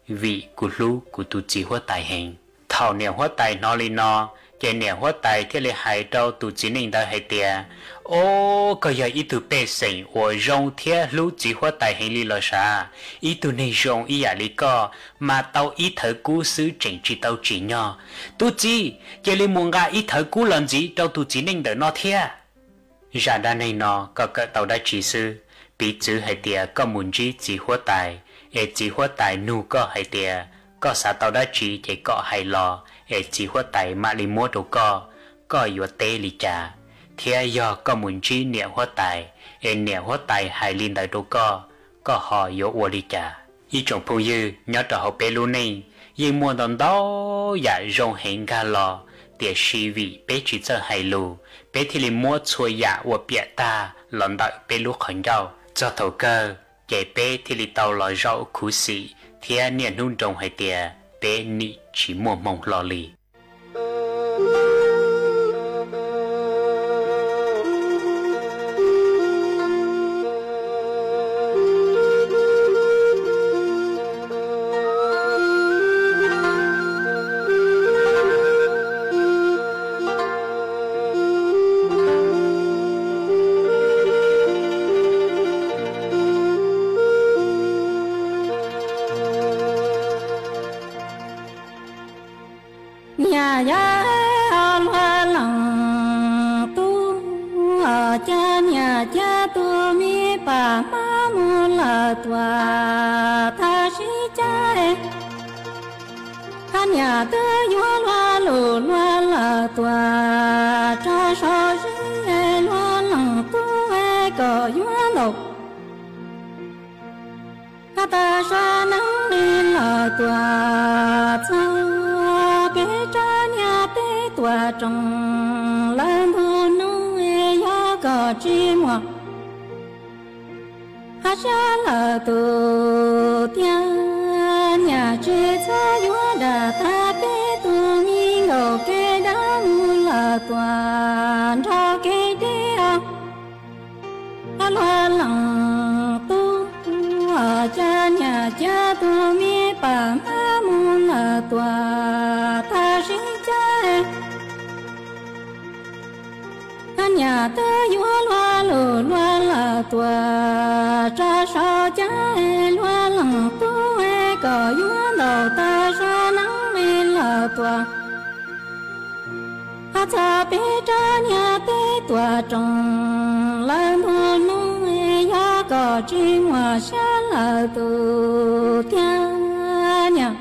vì cú lú cú tu chỉ hóa tài hình thảo nẻo hóa tài nó lên nó cái nẻo hóa tài theo lệ hải đâu tu chỉ nên đó hay tiệt ô có giờ ít tu bê sinh hoặc rong theo lú chỉ hóa tài hình li lo sa ít tu này rong ít à li co mà tàu ít thở cú xứ chỉnh chỉ tàu chỉ nhỏ tu chỉ cái li muốn ra ít thở cú làm gì đâu tu chỉ nên đỡ nó theo ra đa này nó có cái tàu đã chỉ sư bị chữ hay tiệt có muốn chỉ hóa tài chỉ hóa tài nu có hay tiệt có xã tàu đã chỉ có hay lo chỉ hóa tài mà li mua đồ có yếu tê li trà thế do có muốn chi niệm hóa tài niệm hóa tài hay liên đại đồ có họ yếu uo li trà ý trong phong dư nhớ trò học bé luôn này nhưng mua đòn đó giả rong hình ga lo để suy vị bé chỉ cho hay lù bé thì li mua chua giả uo bịa ta lần đại bé lúc khẩn rau cho thầu cơ kể bé thì li tàu lò rau cú xì thế niệm nung trồng hay tiệt bé bé nị chỉ mua mong lo lì nhà tư yua loa lù loa là tòa cho so dễ loa lằng tu e cờ yua lục ta sa nắng đi là tòa cha bé cha nhà bé tòa trong lan thu nu e ya cờ chi ngoa cha là tu tiếng nhà chơi cha yua đà ta bé tu mi ngầu cái đá mu là toàn cho cái đĩa loa lằng tu cha nhà cha tu mi bà ma mu là toàn ta sinh cha nhà ta yua loa lù loa là tòa cha sao cha loa lằng tu e cờ yua đầu ta sa nắng mi là tòa cha bé cha nhà bé tòa trong lan thu nu e ya cờ chi ngoa xa là tu thiên nhà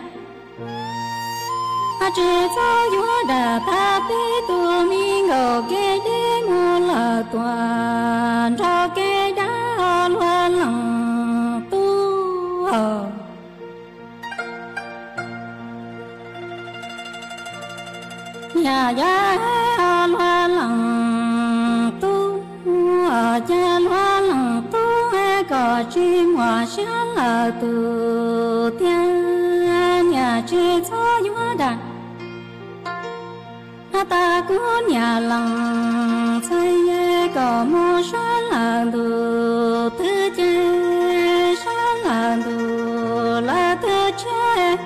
chỉ cho yua đà ta bé tu mi ngầu cái đế mu là toàn cho cái đá loa lằng tu nhà ya loa lằng tu cha loa lằng tu e cờ chi ngoa xa là tu thiên nhà chỉ cho yua đà ta của nhà lằng xây có một số là đủ thứ chơi số là đủ là thứ chơi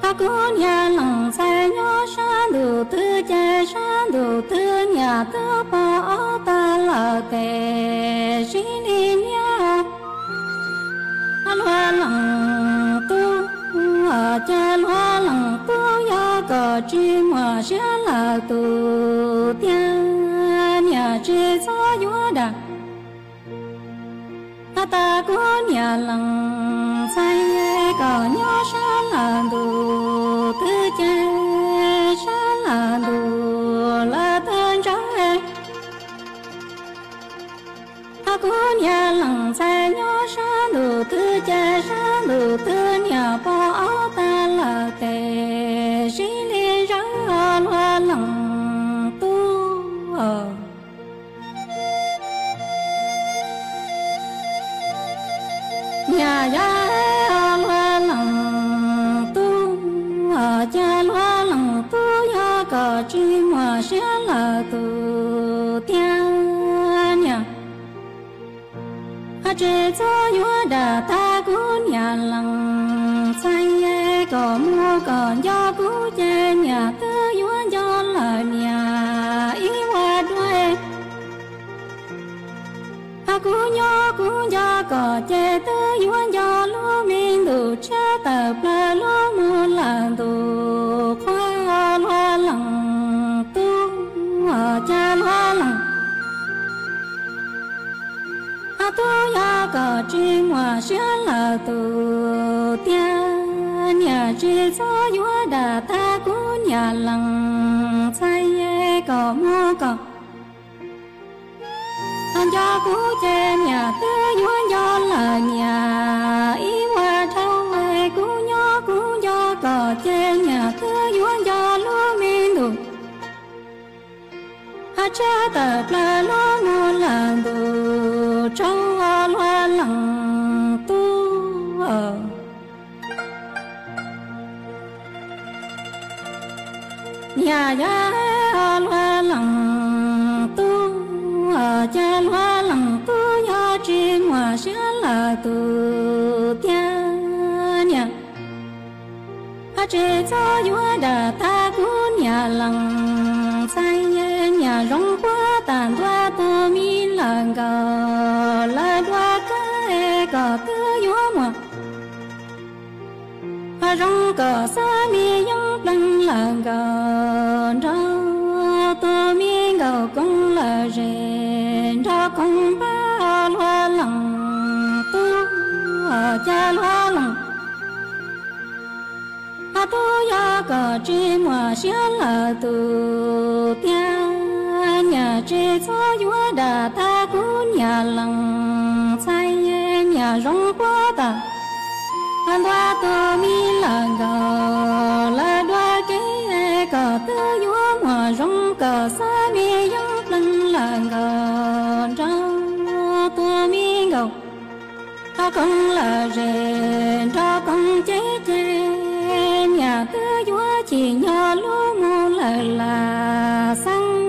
ta của nhà lằng xây nhớ số đủ thứ chơi số đủ thứ nhà ta bỏ ta là kẻ chỉ đi nhớ loa lằng tu cha loa lằng tu ya cờ chi ngoa xa là tu thiên nhà chi cho yua đà ta của nhà lằng say cờ nhớ xa là tu thứ chơi xa là tu là thân trái ta của nhà lằng say nhớ xa tu thứ chơi xa tu thứ nhà bỏ ta là kẻ chỉ liên ra loa lằng tu nhà ya loa lằng tu cha loa lằng tu ya cờ chi ngoa xa là tu thiên nhà chỉ cho yua đà ta của nhà lằng xây có mua còn do cú chê nhà tư yua do là nhà ý hoa đuôi ta cú nhó cú do có chê tư yua do lúa miên đủ cha tập là lúa mua là đủ khoa loa lằng tu cha loa lằng tu ya cờ chi ngoa xa là tu thiên nhà chi cho yua đà ta của nhà lằng xây có mua có do cú chê nhà tư yua do là nhà ý hoa trâu e cú nhó cú do cờ chê nhà tư yua do lúa miên đủ cha tập là lúa mua là đủ trong loa lằng tu ya loa lăng tu cha loa lăng tu ya chỉ ngoa sẽ là tu tia nha a chế cho yua đà ta cú nhà lăng say nhà rong qua tàn toa tu mi lăng gà la đoa cái gà tư yua mà a rong gà sa mi yang lăng lăng gà ra tu mi gà công là rèn ra công ba loa lăng tu cha loa lăng a tu ya ga chi ma xia la tu tia nhà chế cho yua đà ta cú nhà lăng say nhà rong qua ta an đoa tu mi là gà la đoa cái gà tư yua mà rong gà sa mi yang lăng là gà ra tu mi gà ta công là rèn ra công chế chế nhà tư yua chỉ nhỏ lúa mù lại là xăng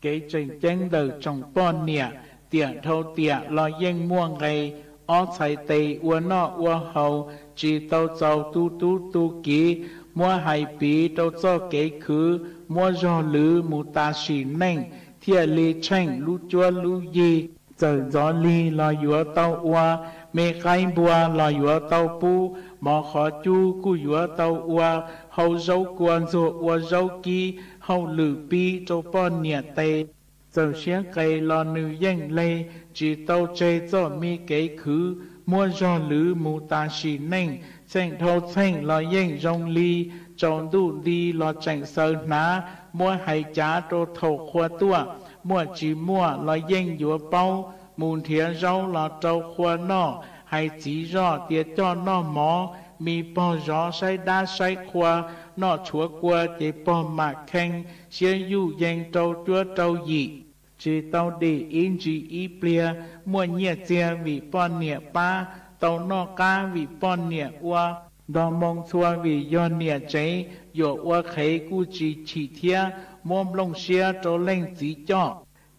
cái trình tranh đời trong bọn nịa tiện thâu tiện lo yên mua ngày ó chạy tây ua nọ ua hầu chỉ tàu giàu tu ký mua hai bí tàu cho cái khứ mua giò lứ mù ta xỉ nành thiệt lì tranh lú chua lú gì giờ gió ly lo yúa tàu ua mê gai bùa lo yúa tàu pu mò khó chu cu yúa tàu ua hầu dấu quan ruột ua dấu ký hầu lử pi cho bọn nịa tây giờ xé cây lo nữ yên lê chỉ tàu chơi cho mi cái khứ mua giò lứ mù ta xỉ nành tranh thâu tranh lo yên rong ly tròn đủ đi lo tranh sơ ná mua hai giá cho thầu khoa tua mua chỉ mua lo yên dùa bao mùn thiệt rau lo trâu khoa nọ hay chỉ rõ tiệt cho nó mó mi bò gió say đa say khoa nọ chúa qua chỉ bò mạc khen xế yu yên trâu chúa trâu dị chỉ tàu đi in chỉ ý plia mua nhẹ chia vì bọn nhẹ ba tàu nọ cá vì bọn nhẹ ua đò mong xua vì do nhẹ cháy dỗ ua khế cu chỉ thia mồm lông xia trâu lên chỉ cho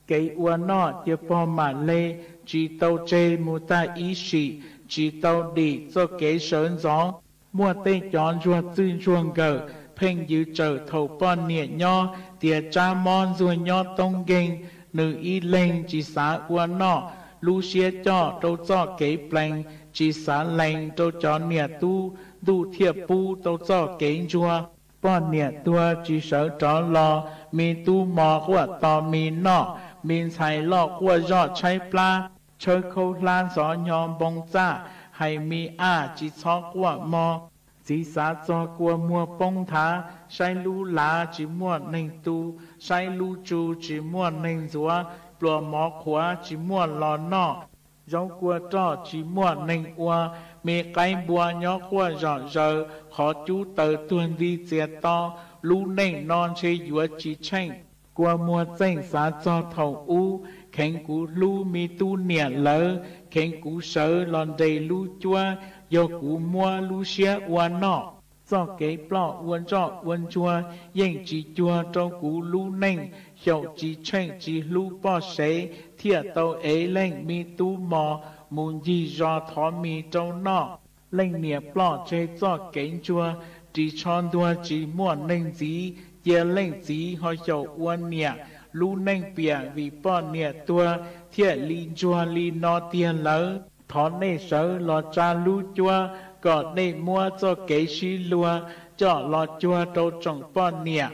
cái ua nọ chỉ bò mà lê chỉ tàu chê mù ta ý sĩ chỉ tàu đi cho cái sơn gió mua tên chọn ruột tư ruộng gờ phênh dư trở thầu bọn nhẹ nho tiệt cha mon ruột nho tông gênh nữ y lên chỉ xá ua nọ lu xia cho trâu cho cái pleng chỉ xá lành trâu cho nhẹ tu đủ thiệp pu trâu cho cái chua bọn nhẹ tua chỉ sợ tró lò mi tu mò của tò mi nọ min xài lọ của giọt cháy pla chơi khâu lan gió nhòm bông cha hay mi chỉ cho của mò chỉ xá cho của mua bông thá sai lu lá chỉ mua nền tu sai lu chu chỉ mua nền rúa plùa mò khóa chỉ mua lò nọ dấu của trò chỉ mua nền ua mẹ cái bùa nhỏ của giọt giờ khó chú tờ tuần đi dẹt to lu nền non chơi dúa chỉ tranh qua mua danh xá cho thầu u khen cú lu mi tu nẻ lỡ khen cú sớ lòn đầy lu chua do cú mua lu xia ua nọ do cái plọ uốn trọ uốn chua yên chỉ chua trong cú lu nành hiệu chỉ tranh chỉ lu bỏ sấy thiệt tàu ấy lên mi tu mò muốn gì do thó mi trong nọ lên nẻ plọ chơi do cái chua chỉ tròn đua chỉ mua nành gì giờ lên gì họ hiệu uốn nẻ lu nành bìa vì bỏ nẻ tua thiệt li chua li no tiền lỡ thó nê sớ lo cha lu chua có nê mua cho cái xí lùa cho lo chua trâu trồng bỏ nẻ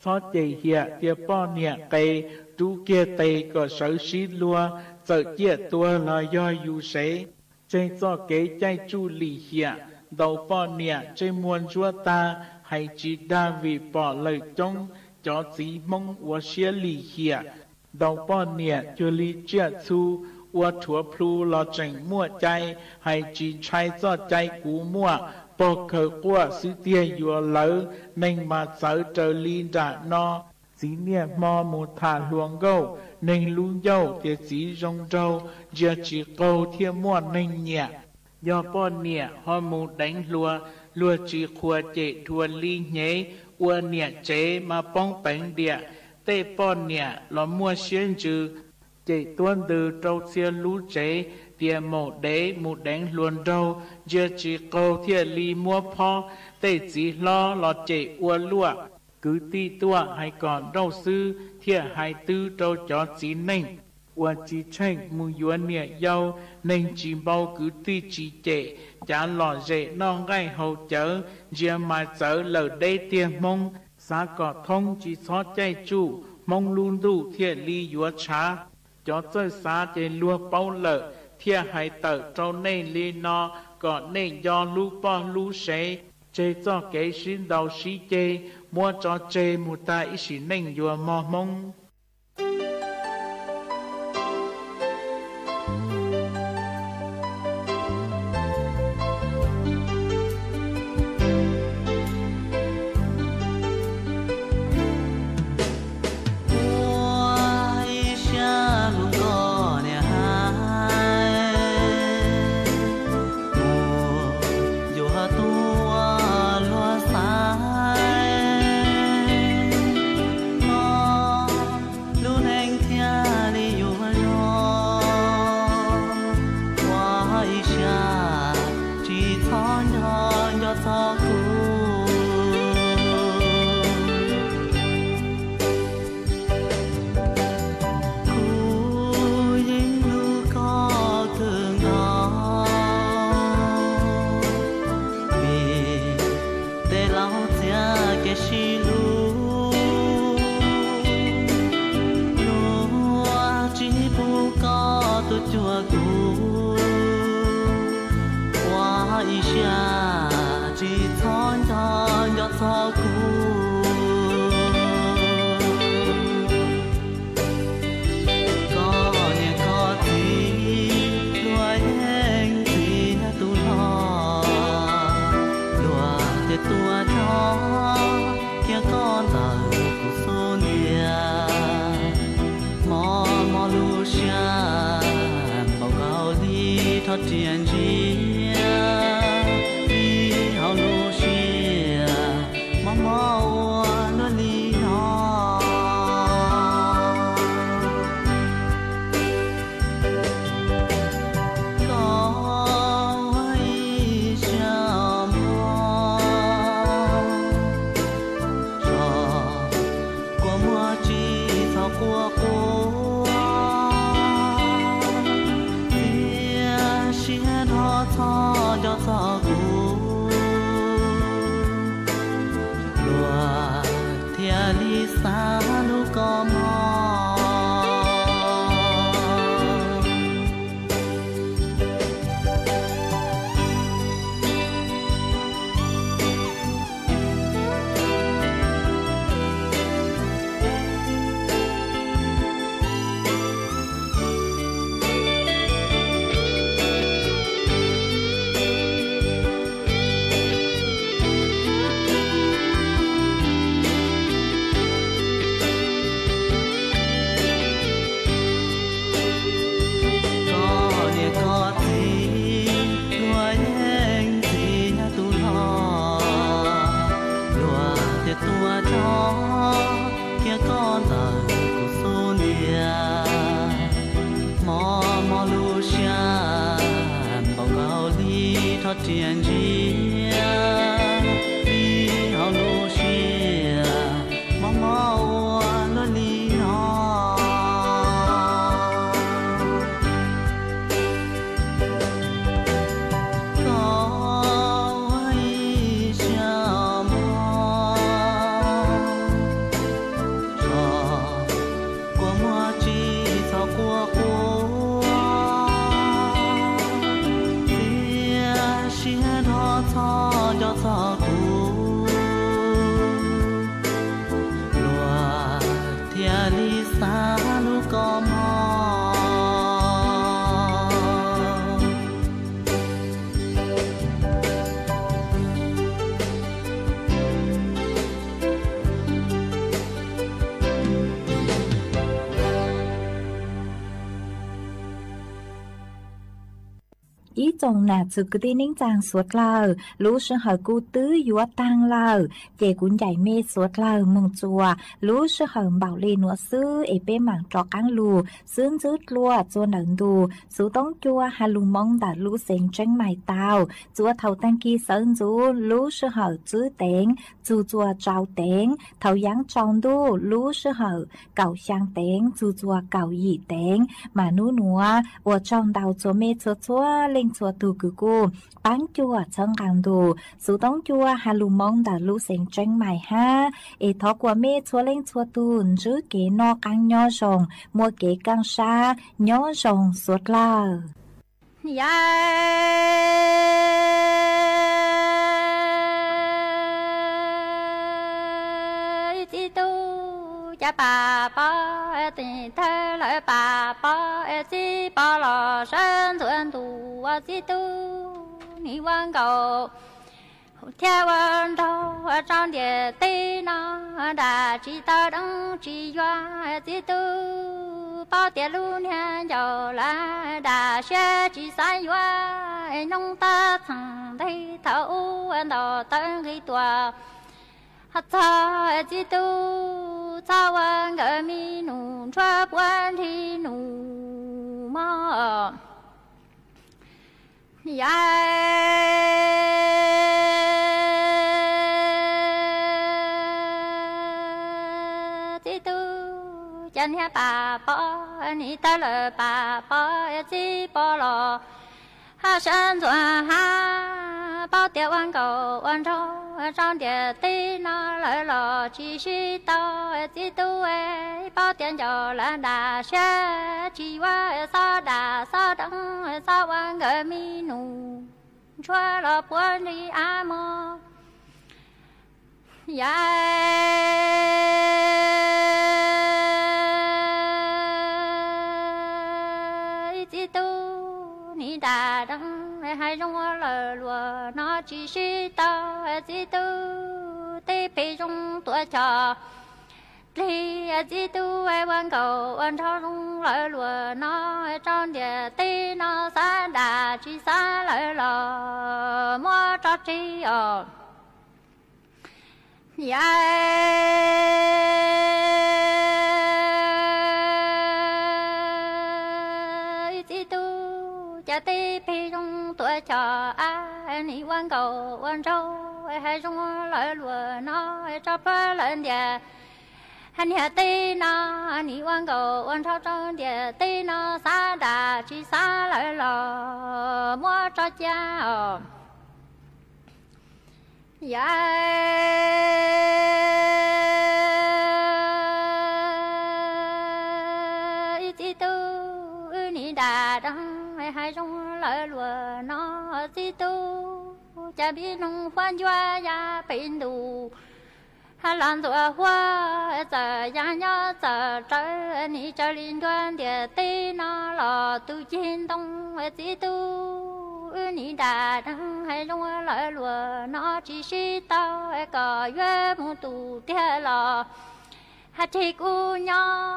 xó chạy hiện tia po nhẹ cây chú kia tây có sở xí lua sợ chia tua là do yu sế trên do kế chạy chú lì hiện đầu po nhẹ trên muôn chúa ta hay chỉ đa vì bỏ lời trong cho chỉ mong của xía lì hiện đầu po nhẹ chưa lì chia suว่าถั่วพลูรอจังมั่วใจให้จีใช้จอใจกูมั่วปอกเคยกว่าซื้อเตี้ยอยู่เหลอในมาเสอเจอลีดานอสีเนี่ยมอมูทาหลวงเก้าในลุงเย้าเตี้ยสีจงเจ้าเจียจีโกเทียมั่วในเนี่ยยอป้อนเนี่ยฮอมูแดงลัวจีขัวเจทัวลีเnhếอัวเนี่ยเจมาป้องแปงเดียเต้ป้อนเนี่ยหลอมั่วเชียนจือchạy tuân từ trâu xia lú chế tiền mộ đế một đánh luôn trâu giờ chỉ câu thiệt li mua pho tê chỉ lo chạy ua lụa cứ ti tua hay còn đâu sư thiệt hai tư trâu chó chỉ nành ua chỉ tranh mù yuan nhẹ dâu nên chỉ bao cứ ti chỉ chạy chả lò dễ non gai hậu chở giờ mà chở lờ đế tiền mong xa cỏ thông chỉ xót chạy chủ mong luôn đủ thiệt li yuanช้าcho chơi xa trên lúa bao lợ thia hai tờ trâu nê li no còn nê do lú po lú sế chê cho kế xin đầu xí chê mua cho chê một ta ý xí nênh dùa mò mông ý chồng nà chữ cứ đi nính chàng suốt lờ lú sư hở cú tứ yúa tăng lờ chè cũng dạy mê suốt lờ mừng chùa lú sư hở bảo lì nụa sư ế bê mảng trọ căng lù sướng rứt lùa chua nở đù sú tông chua hà lù mong đã lú xanh tranh mày tàu chua thầu tăng kỳ sơn rú lú sư hở chữ tên chua chua trao tên thầu giáng tròn đu lú sư hở cậu sang tên chua chua cậu yỉ tên mà nú nụa ua trong đầu chua mê chua chua lên chua tu cử cô bán chua chân càng đồ sú tông chua hà lù mong đã lú xanh tranh mày ha ế thó qua mê chua lên chua tu rứ kế no căng nho rồng mua kế căng xa nhó rồng suốt la ti tu cha bà ba tình thơ lại bà ba ti ba lò sơn thuần tu ti tu ni quan cầu theo quan đâu trong địa tây nó đã chỉ ta đăng chỉ doa ti tu bao tiền luôn nha giàu là đã xe chỉ sai doa nông ta thằng đây thấu anh đò tới khi tua hát ta ti tu sao anh gửi mi nụ cho quan thì nụ mơ ti tu chân ha bà bó ni ta lờ bà bó chi bó lò ha sơn rồi ha bao tiêu ăn cầu ăn rau trong địa tây nó lỡ lò chi chi tao ti tu bao tiền giàu là đà xe chi qua sao đà sao đắng sao ăn gửi mi nụ cho lò buồn đi à mò ti tu ni đà đắng hai trong lờ lùa nó chỉ si tao ti tu tê phi trong tuổi trò thì ti tu quan cầu quan trong lờ lùa nó trong địa tê nó xa đà chỉ xa lờ lò mua cho chi ti tu cha ti phi trong tuổi trò ai ni quan cầu quan trâu hay trong lỡ lùa nó cho phá lên địa hành nhà ti nó ni quan cầu quan trâu trong địa ti nó xa đà chỉ xa lỡ lò mua cho cha ti tu ni đà đăng hai trong lỡ lùa nó ti tu cha biết nông khoan doa ya bên đủ hà lan doa hoa giờ ya nhớ giờ trời ni trời liên quan địa ti nó lò tu chiến đông ti tu ni đà đăng hay trong lỡ lùa nó chỉ si tao có yếm một tủ tia lò hát chỉ cu nhỏ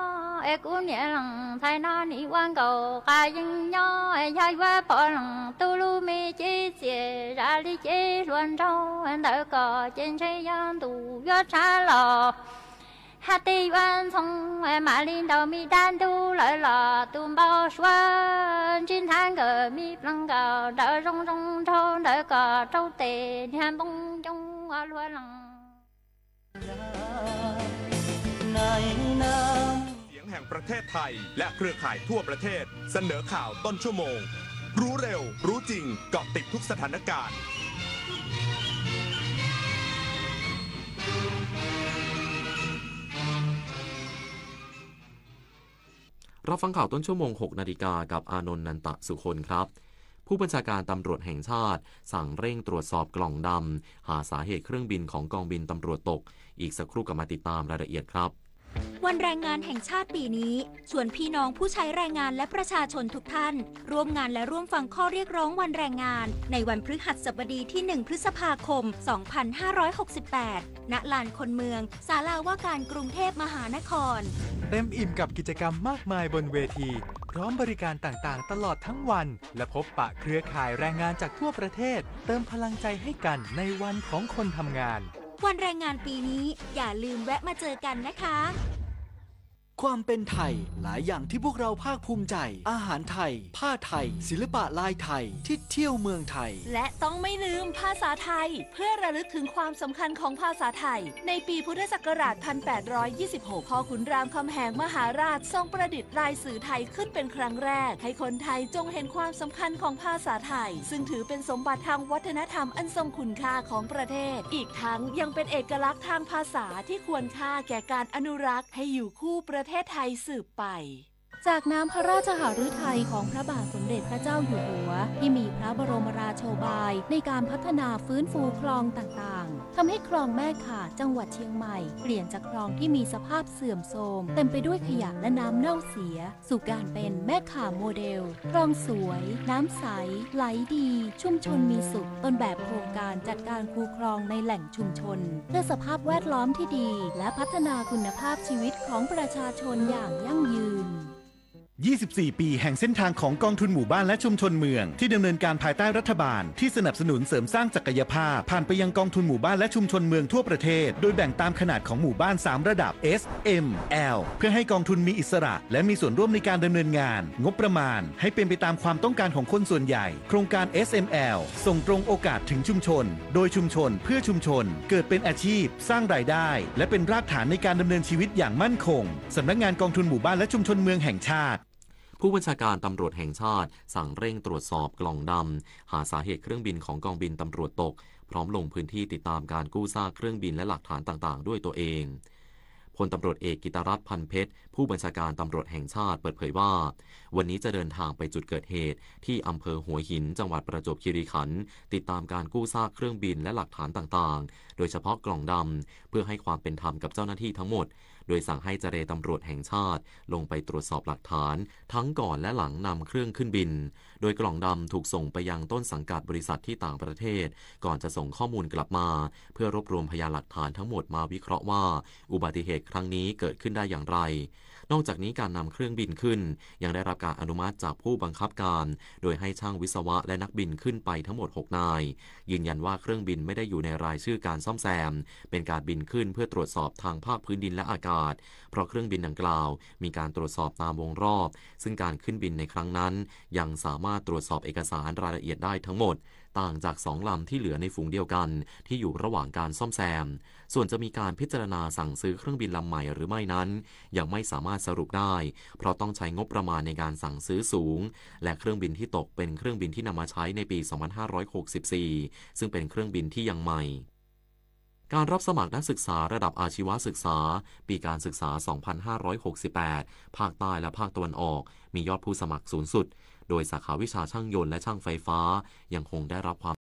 cu nhẹ lòng thay nó ni quan cầu ca yên nhỏ hai qua bỏ lòng tu lu mi chỉ chỉ ra đi chỉ luôn trâu anh đỡ có trên trái giang tủ gió trả lò hát ti quan thông mà linh đầu mi đan tu lại lò tu bao xuân trên tháng cờ mi lăng cờ đỡ rong rong trâu đỡ cờ trâu tề nhàn bông trong luôn lòngเสียงแห่งประเทศไทยและเครือข่ายทั่วประเทศเสนอข่าวต้นชั่วโมงรู้เร็วรู้จริงเกาะติดทุกสถานการณ์รับฟังข่าวต้นชั่วโมง 6 นาฬิกากับอานนท์นันตสุคนครับผู้บัญชาการตำรวจแห่งชาติสั่งเร่งตรวจสอบกล่องดำหาสาเหตุเครื่องบินของกองบินตำรวจตกอีกสักครู่กลับมาติดตามรายละเอียดครับ วันแรงงานแห่งชาติปีนี้ชวนพี่น้องผู้ใช้แรงงานและประชาชนทุกท่านร่วมงานและร่วมฟังข้อเรียกร้องวันแรงงานในวันพฤหัสบดีที่ 1 พฤษภาคม 2568 ณ ลานคนเมืองศาลาว่าการกรุงเทพมหานครเต็มอิ่มกับกิจกรรมมากมายบนเวที พร้อมบริการต่างๆตลอดทั้งวันและพบปะเครือข่ายแรงงานจากทั่วประเทศเติมพลังใจให้กันในวันของคนทำงานวันแรงงานปีนี้อย่าลืมแวะมาเจอกันนะคะความเป็นไทยหลายอย่างที่พวกเราภาคภูมิใจอาหารไทยผ้าไทยศิลปะลายไทยที่เที่ยวเมืองไทยและต้องไม่ลืมภาษาไทยเพื่อระลึกถึงความสำคัญของภาษาไทยในปีพุทธศักราช 1826 พ่อขุนรามคำแหงมหาราชทรงประดิษฐ์ลายสื่อไทยขึ้นเป็นครั้งแรกให้คนไทยจงเห็นความสำคัญของภาษาไทยซึ่งถือเป็นสมบัติทางวัฒนธรรมอันทรงคุณค่าของประเทศอีกทั้งยังเป็นเอกลักษณ์ทางภาษาที่ควรค่าแก่การอนุรักษ์ให้อยู่คู่ประเทศไทยสืบไปจากน้ำพระราชหฤทัยของพระบาทสมเด็จพระเจ้าอยู่หัวที่มีพระบรมราโชบายในการพัฒนาฟื้นฟูคลองต่างๆทำให้คลองแม่ข่าจังหวัดเชียงใหม่เปลี่ยนจากคลองที่มีสภาพเสื่อมโทรมเต็มไปด้วยขยะและน้ำเน่าเสียสู่การเป็นแม่ข่าโมเดลคลองสวยน้ำใสไหลดีชุมชนมีสุขต้นแบบโครงการจัดการคูคลองในแหล่งชุมชนเพื่อสภาพแวดล้อมที่ดีและพัฒนาคุณภาพชีวิตของประชาชนอย่างยั่งยืน24 ปีแห่งเส้นทางของกองทุนหมู่บ้านและชุมชนเมืองที่ดำเนินการภายใต้รัฐบาลที่สนับสนุนเสริมสร้างศักยภาพผ่านไปยังกองทุนหมู่บ้านและชุมชนเมืองทั่วประเทศโดยแบ่งตามขนาดของหมู่บ้าน3ระดับ S M L เพื่อให้กองทุนมีอิสระและมีส่วนร่วมในการดำเนินงานงบประมาณให้เป็นไปตามความต้องการของคนส่วนใหญ่โครงการ SML ส่งตรงโอกาสถึงชุมชนโดยชุมชนเพื่อชุมชนเกิดเป็นอาชีพสร้างรายได้และเป็นรากฐานในการดำเนินชีวิตอย่างมั่นคงสำนักงานกองทุนหมู่บ้านและชุมชนเมืองแห่งชาติผู้บัญชาการตำรวจแห่งชาติสั่งเร่งตรวจสอบกล่องดำหาสาเหตุเครื่องบินของกองบินตำรวจตกพร้อมลงพื้นที่ติดตามการกู้ซากเครื่องบินและหลักฐานต่างๆด้วยตัวเองพลตำรวจเอกกิตรัตน์พันเพชรผู้บัญชาการตำรวจแห่งชาติเปิดเผยว่าวันนี้จะเดินทางไปจุดเกิดเหตุที่อำเภอหัวหินจังหวัดประจวบคีรีขันธ์ติดตามการกู้ซากเครื่องบินและหลักฐานต่างๆโดยเฉพาะกล่องดำเพื่อให้ความเป็นธรรมกับเจ้าหน้าที่ทั้งหมดโดยสั่งให้เจรตำรวจแห่งชาติลงไปตรวจสอบหลักฐานทั้งก่อนและหลังนำเครื่องขึ้นบินโดยกล่องดำถูกส่งไปยังต้นสังกัดบริษัทที่ต่างประเทศก่อนจะส่งข้อมูลกลับมาเพื่อรวบรวมพยานหลักฐานทั้งหมดมาวิเคราะห์ว่าอุบัติเหตุครั้งนี้เกิดขึ้นได้อย่างไรนอกจากนี้การนำเครื่องบินขึ้นยังได้รับการอนุมัติจากผู้บังคับการโดยให้ช่างวิศวะและนักบินขึ้นไปทั้งหมด6นายยืนยันว่าเครื่องบินไม่ได้อยู่ในรายชื่อการซ่อมแซมเป็นการบินขึ้นเพื่อตรวจสอบทางภาคพื้นดินและอากาศเพราะเครื่องบินดังกล่าวมีการตรวจสอบตามวงรอบซึ่งการขึ้นบินในครั้งนั้นยังสามารถตรวจสอบเอกสารรายละเอียดได้ทั้งหมดต่างจาก2ลำที่เหลือในฝูงเดียวกันที่อยู่ระหว่างการซ่อมแซมส่วนจะมีการพิจารณาสั่งซื้อเครื่องบินลำใหม่หรือไม่นั้นยังไม่สามารถสรุปได้เพราะต้องใช้งบประมาณในการสั่งซื้อสูงและเครื่องบินที่ตกเป็นเครื่องบินที่นำมาใช้ในปี 2564 ซึ่งเป็นเครื่องบินที่ยังใหม่การรับสมัครนักศึกษาระดับอาชีวศึกษาปีการศึกษา 2568 ภาคใต้และภาคตะวันออกมียอดผู้สมัครสูงสุดโดยสาขาวิชาช่างยนต์และช่างไฟฟ้ายังคงได้รับความ